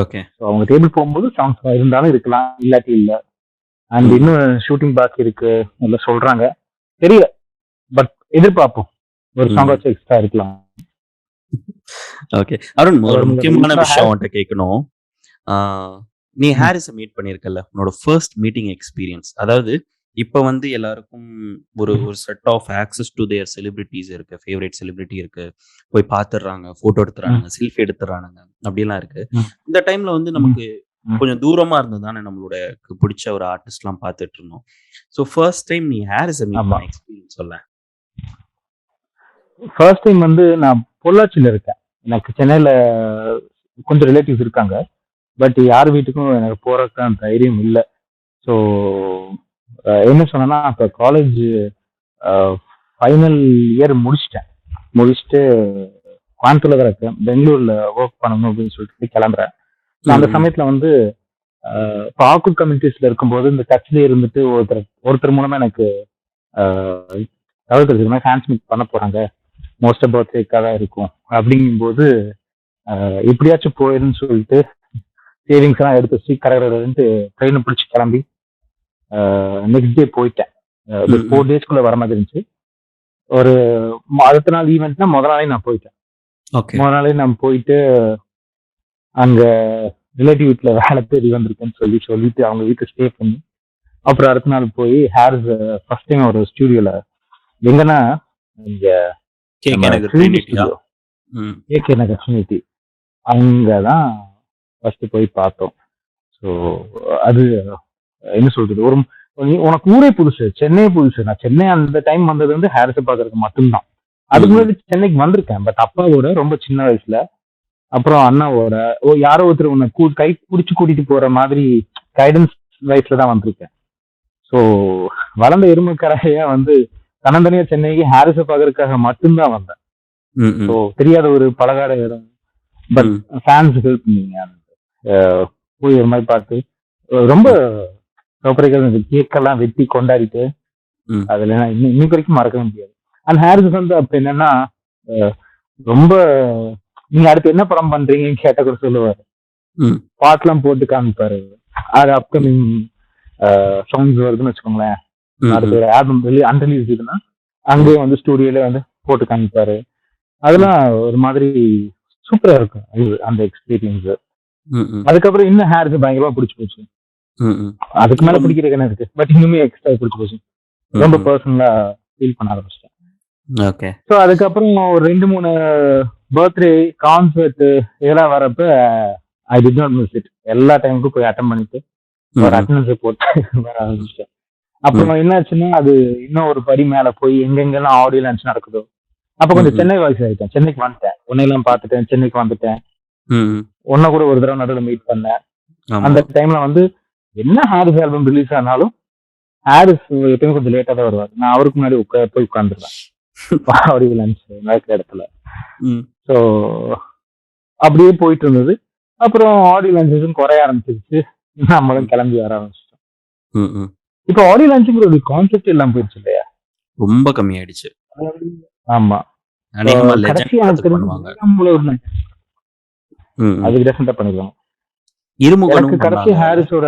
ஓகே. ஸோ அவங்க டேபிள் போகும்போது சாங்ஸ் இருந்தாலும் இருக்கலாம், இல்லாட்டி இல்ல. அண்ட் ம். இன்னும் ஷூட்டிங் பாக்கி இருக்கு எல்லாம் சொல்றாங்க, தெரியல. பட் எதிர்பார்ப்போம், ஒரு ம். சாங் வச்சு எக்ஸ்ட்ரா இருக்கலாம். ஓகே. அருண், ஒரு அவர் முக்கியமான இந்த விஷயம் உன்கிட்ட கேட்கணும். நீ ஹாரிஸை மீட் பண்ணியிருக்கல, உன்னோட ஃபர்ஸ்ட் மீட்டிங் எக்ஸ்பீரியன்ஸ். அதாவது இப்போ வந்து எல்லாருக்கும் ஒரு ஒரு set of access to their celebrities இருக்கு, ஃபேவரட் செலிபிரிட்டி இருக்கு, போய் பார்த்துடுறாங்க, ஃபோட்டோ எடுத்துறானுங்க, செல்ஃபி எடுத்துறானுங்க, அப்படிலாம் இருக்கு. இந்த டைம்ல வந்து நமக்கு கொஞ்சம் தூரமா இருந்து தானே நம்மளோட பிடிச்ச ஒரு ஆர்டிஸ்ட்லாம் பார்த்துட்டு இருந்தோம். ஸோ ஃபர்ஸ்ட் டைம் நீ ஹாரிஸை மீட் ஆமா. பண்ண எக்ஸ்பீரியன்ஸ் சொல்ல. ஃபர்ஸ்ட் டைம் வந்து நான் பொள்ளாச்சியில இருக்கேன். எனக்கு சென்னையில கொஞ்சம் ரிலேட்டிவ்ஸ் இருக்காங்க. பட் யார் வீட்டுக்கும் எனக்கு போறதுக்கான தைரியம் இல்லை. ஸோ என்ன சொன்னேன்னா, இப்போ காலேஜ் ஃபைனல் இயர் முடிச்சுட்டு கோயம்புத்தூர்ல தான் இருக்கேன். பெங்களூர்ல ஒர்க் பண்ணணும் அப்படின்னு சொல்லிட்டு கிளம்புறேன். So, அந்த ம், ம். சமயத்துல வந்து இப்போ ஆக்கூர் கம்யூனிட்டிஸ்ல இருக்கும்போது இந்த டச்ல இருந்துட்டு ஒருத்தர் மூலமா எனக்கு தகவல் தெரிஞ்சுக்கணும், ஹேண்ட்ஸ் மீட் பண்ண போறாங்க, மோஸ்ட் பர்த்டேக்காக தான் இருக்கும் அப்படிங்கும்போது எப்படியாச்சும் போயிருன்னு சொல்லிட்டு சேவிங்ஸ் எல்லாம் எடுத்து வச்சு கடற்கரைன்ட்டு ட்ரெயினை பிடிச்சி கிளம்பி நெக்ஸ்ட் டே போயிட்டேன். ம், ம். 4 டேஸ்க்குள்ள வர மாதிரி இருந்துச்சு. ஒரு அடுத்த நாள் ஈவெண்ட்னா முதல் நாளே நான் போயிட்டேன். ஓகே. முதல் நாளே நான் போயிட்டு அங்க ரிலேட்டிவ் வீட்டுல வேலை தேடி வந்திருக்கேன்னு சொல்லிட்டு அவங்க வீட்டுல ஸ்டே பண்ணி, அப்புறம் அடுத்த நாள் போய் ஹேர்ஸ் ஃபர்ஸ்ட் டைம் ஒரு ஸ்டூடியோல, எங்கன்னா இங்க கேக் நம்ம எனக்கு 3D ட்ரினிட்டியா? ஸ்டுடியோ, ம். ஏகே நகர் ட்ரினிட்டி, அங்கதான் ஃபர்ஸ்ட் போய் பார்த்தோம். ஸோ அது என்ன சொல்றது, உனக்கு ஊரே புதுசு, சென்னை புதுசு. நான் சென்னை அந்த டைம் வந்தது வந்து ஹாரிஸை பார்க்கறதுக்கு மட்டும்தான். அதுக்கு முன்னாடி சென்னைக்கு வந்திருக்கேன், பட் அப்பாவோட ரொம்ப சின்ன வயசுல, அப்புறம் அண்ணாவோட யாரோ ஒருத்தர் உன்னை கை பிடிச்சி கூட்டிட்டு போற மாதிரி கைடன்ஸ் வயசுல தான் வந்திருக்கேன். ஸோ வளர்ந்த எருமைக்கரையா வந்து தன்னந்தனியா சென்னைக்கு ஹாரிஸை பார்க்கறதுக்காக மட்டும்தான் வந்தேன். ம், ஸோ ம், தெரியாத ஒரு பலகார இடம். பட் ம், ஃபேன்ஸ் ஹெல்ப் பண்ணீங்க. போய் ஒரு மாதிரி பார்த்து ரொம்ப ம், சூப்பராக கேக்கெல்லாம் வெட்டி கொண்டாடிட்டு ம், அதுல இன்னைக்கு வரைக்கும் மறக்கவே முடியாது. அண்ட் ஹாரிஸ் வந்து அப்ப என்னன்னா அஹ், ரொம்ப நீங்க அடுத்து என்ன படம் பண்றீங்கன்னு கேட்ட கூட சொல்லுவாரு. ம், பாட்டுலாம் போட்டு காமிப்பாரு. அது அப்கமிங் சாங்ஸ் வருதுன்னு வச்சுக்கோங்களேன். ம், அடுத்த ம், ஒரு ஆல்பம் அன்ரிலீஸ் இதுன்னா ம், அங்கேயே வந்து ஸ்டூடியோல வந்து போட்டு காமிப்பாரு. ம், அதெல்லாம் ஒரு மாதிரி சூப்பரா இருக்கும் அந்த எக்ஸ்பீரியன்ஸ். ம், ம், அதுக்கப்புறம் இன்னும் ஹேருக்கு பயங்கரமா பிடிச்சி போச்சு. ம், ம். அதுக்கு மேல ரொம்ப பிடிக்கிறது என்ன இருக்கு, பட் இன்னுமே எக்ஸ்ட்ரா பிடிச்சி போச்சு. ம், ரொம்ப ம். பர்சனலா ஃபீல் பண்ண ஆரம்பிச்சிட்டேன். ஓகே. ஸோ அதுக்கப்புறம் ஒரு 2-3 பர்த்டே கான்சர்ட் இதெல்லாம் வரப்ப I did not miss it. எல்லா டைமுக்கும் போய் அட்டன் பண்ணிட்டு ம், ஒரு ம், அட்டண்டன்ஸ் போட்டு வர ம், ஆரம்பிச்சிட்டேன். ம், அப்புறம் என்னாச்சுன்னா அது இன்னும் ஒரு படி மேல போய் எங்கெங்கெல்லாம் ஆடியோ லான்ச் நடக்குதோ அப்ப ம், கொஞ்சம் ம், சென்னை வாய்ஸ் ஆயிட்டேன். சென்னைக்கு வந்துட்டேன். உன்னையெல்லாம் பார்த்துட்டேன், சென்னைக்கு வந்துட்டேன். ம். உன்னை கூட ஒரு தடவை நடுவில் மீட் பண்ணேன். ஆமா. அந்த டைம்ல வந்து என்ன ஹாரிஸ் ஆல்பம் ரிலீஸ் ஆனாலும் ஹாரிஸ் எப்பயுமே கொஞ்சம் லேட்டா தான் வருவார். நான் அவருக்கு முன்னாடி போய் உட்காந்துருவேன் ஆடியோ லான்ச் நடக்கிற இடத்துல. ம், ஸோ அப்படியே போயிட்டு இருந்தது. அப்புறம் ஆடியோ லான்ச்சஸும் குறைய ஆரம்பிச்சிருச்சு. நம்மளும் ம், கிளம்பி வர ஆரம்பிச்சிட்டோம். ம், ம். இப்போ ஆடியோ லான்ச்சுங்கிற ஒரு கான்செப்ட் எல்லாம் போயிடுச்சு இல்லையா? ரொம்ப கம்மியாயிடுச்சு. ஆமா. அநேகமா கடைசி லெஜண்ட் எனக்கு படத்துக்கு தெரிஞ்சு பண்ணுவாங்க. ம், ம். அதுக்கு டெஃபினட்டா பண்ணிடுவாங்க. எனக்கு இருமுகனும் கடைசி பண்ணாங்க. ஹாரிஸோட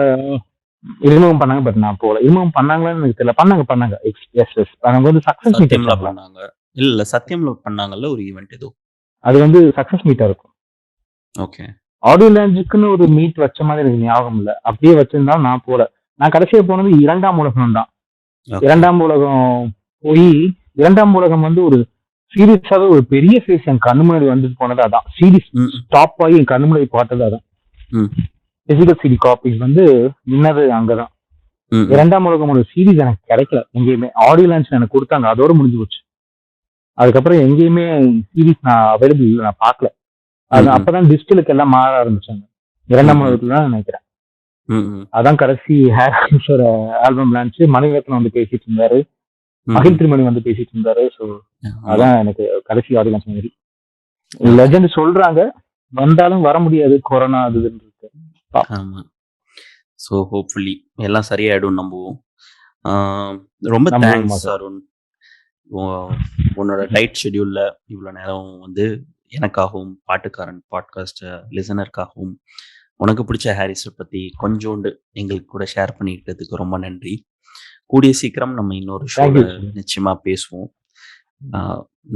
இருமுகம் பண்ணாங்க. பட் நான் போல. இருமுகம் பண்ணாங்களான்னு எனக்கு தெரியல. பண்ணாங்க. Yes yes. அவங்க வந்து சக்சஸ் மீட் சத்தியம்ல வச்சாங்களா? பண்ணாங்க. இல்ல சத்தியம்ல பண்ணாங்கல்ல ஒரு ஈவென்ட் ஏதோ. அது வந்து சக்சஸ் மீட்டா இருக்கும். ஓகே. ஆடியோ லான்ச்சுக்குன்னு ஒரு மீட் வச்ச மாதிரி எனக்கு ஞாபகம் இல்ல. அப்படியே வச்சிருந்தாலும் நான் போல. நான் கடைசியா போனது 2ஆம் உலகம் தான். ஓகே. 2ஆம் உலகம் போய் 2ஆம் உலகம் வந்து ஒரு சீரியஸாவே ஒரு பெரிய ஃபேஸ் என் கண்ணு முன்னாடி வந்துட்டு போனது அதான். சீரிஸ் ம், ஸ்டாப் ஆகி என் கண்ணு முன்னாடி பார்த்தது அதான். ம், பிசிக்கல் சிடி காப்பீஸ் வந்து நின்னது அங்கதான். ம், ம், 2ஆம் உலகம் ஒரு சீரிஸ் எனக்கு கிடைக்கல எங்கேயுமே. ஆடியோ லான்ச் எனக்கு கொடுத்தாங்க, அதோட முடிஞ்சு போச்சு. அதுக்கப்புறம் எங்கேயுமே சீரிஸ் நான் அவைலபிள் இல்லை, நான் பார்க்கல. அது ம், ம், அப்பதான் டிஜிட்டலுக்கு எல்லாம் மாற ஆரம்பிச்சாங்க. 2ஆம் ம், உலகத்துல தான் நினைக்கிறேன். ம், ம், அதான் கடைசி ஹாரிஸோட ஆல்பம் லான்ச். மணிரத்னம் வந்து பேசிட்டு இருந்தாரு, ம், மகிழ் ம். திருமணி வந்து பேசிட்டு இருந்தாரு. ஸோ ஆமா, அதான் எனக்கு கடைசி ஆடியோ லான்ச் மாதிரி. ஓகே. லெஜண்ட் சொல்றாங்க, வந்தாலும் வர முடியாது, கொரோனா அது இதுன்னு இருக்கு. ஆமா. ஸோ ஹோப்ஃபுல்லி எல்லாம் சரியாயிடும் நம்புவோம். ரொம்ப நம்புவோம் தேங்க்ஸ் மாசம். அருண். உன்னோட டைட் ஷெட்யூல்ல இவ்வளோ நேரம் வந்து எனக்காகவும் பாட்டுக்காரன் பாட்காஸ்ட் லிசனருக்காகவும் உனக்கு பிடிச்ச ஹாரிஸை பற்றி கொஞ்சோண்டு எங்களுக்கு கூட ஷேர் பண்ணிக்கிட்டதுக்கு ரொம்ப நன்றி. கூடிய சீக்கிரம் நம்ம இன்னொரு ஷோல தேங்க்யூ. நிச்சயமா பேசுவோம்.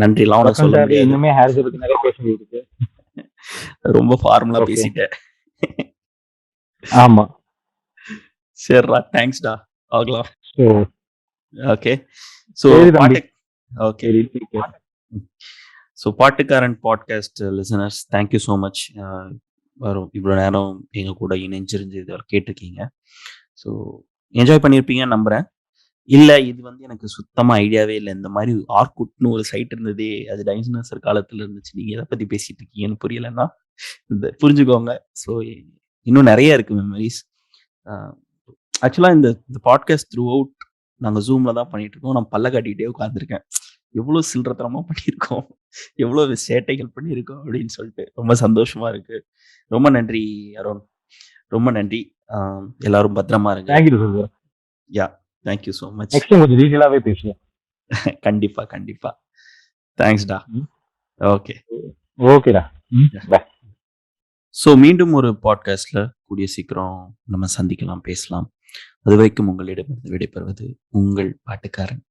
நன்றிலாம் உனக்கு சொல்ல டெஃபினட்டாவே முடியாது. இன்னுமே ஹாரிஸை பத்தி நிறைய பேச வேண்டியது இருக்கு. ரொம்ப ஃபார்முலா ஓகே. பேசிட்டேன். ஆமா. சரிடா, தேங்க்ஸ்டா. ஆகலாம். So okay. ஸோ சரி தம்பி. பாட்டு ஓகே. சரி, take care. ஸோ பாட்டுக்காரன் podcast listeners, thank you so much. வரும் இவ்வளோ நேரம் எங்கள் கூட இணைஞ்சிருந்து இதை கேட்டிருக்கீங்க. ஸோ என்ஜாய் பண்ணியிருப்பீங்கன்னு நம்புகிறேன். இல்லை இது வந்து எனக்கு சுத்தமாக ஐடியாவே இல்லை, இந்த மாதிரி ஆர்குட்னு ஒரு சைட் இருந்ததே, அது டைனோசர் காலத்தில் இருந்துச்சு, நீங்கள் எதை பற்றி பேசிட்டு இருக்கீங்கன்னு புரியலைன்னா இந்த புரிஞ்சுக்கோங்க. ஸோ இன்னும் நிறைய இருக்குது மெமரிஸ். ஆக்சுவலாக இந்த பாட்காஸ்ட் த்ரூ அவுட் நாங்கள் ஜூமில் தான் பண்ணிட்டு இருக்கோம். நான் பல்ல காட்டிகிட்டே உட்காந்துருக்கேன். எவ்வளோ சில்லறத்தனமாக பண்ணியிருக்கோம், எவ்வளோ சேட்டைகள் பண்ணியிருக்கோம் அப்படின்னு சொல்லிட்டு ரொம்ப சந்தோஷமா இருக்கு. ரொம்ப நன்றி அருண், ரொம்ப நன்றி. எல்லாரும் பத்திரமா இருங்க. Thank you sir. Yeah, thank you so much. Next time கொஞ்சம் டீட்டெயிலாவே பேசுவோம். கண்டிப்பா கண்டிப்பா. தேங்க்ஸ்டா. ஓகே. ஓகேடா. பாய். ஸோ மீண்டும் ஒரு பாட்காஸ்ட்ல கூடிய சீக்கிரம் நம்ம சந்திக்கலாம், பேசலாம். அது வரைக்கும் உங்களிடமிருந்து விடைபெறுவது உங்கள் பாட்டுக்காரன்.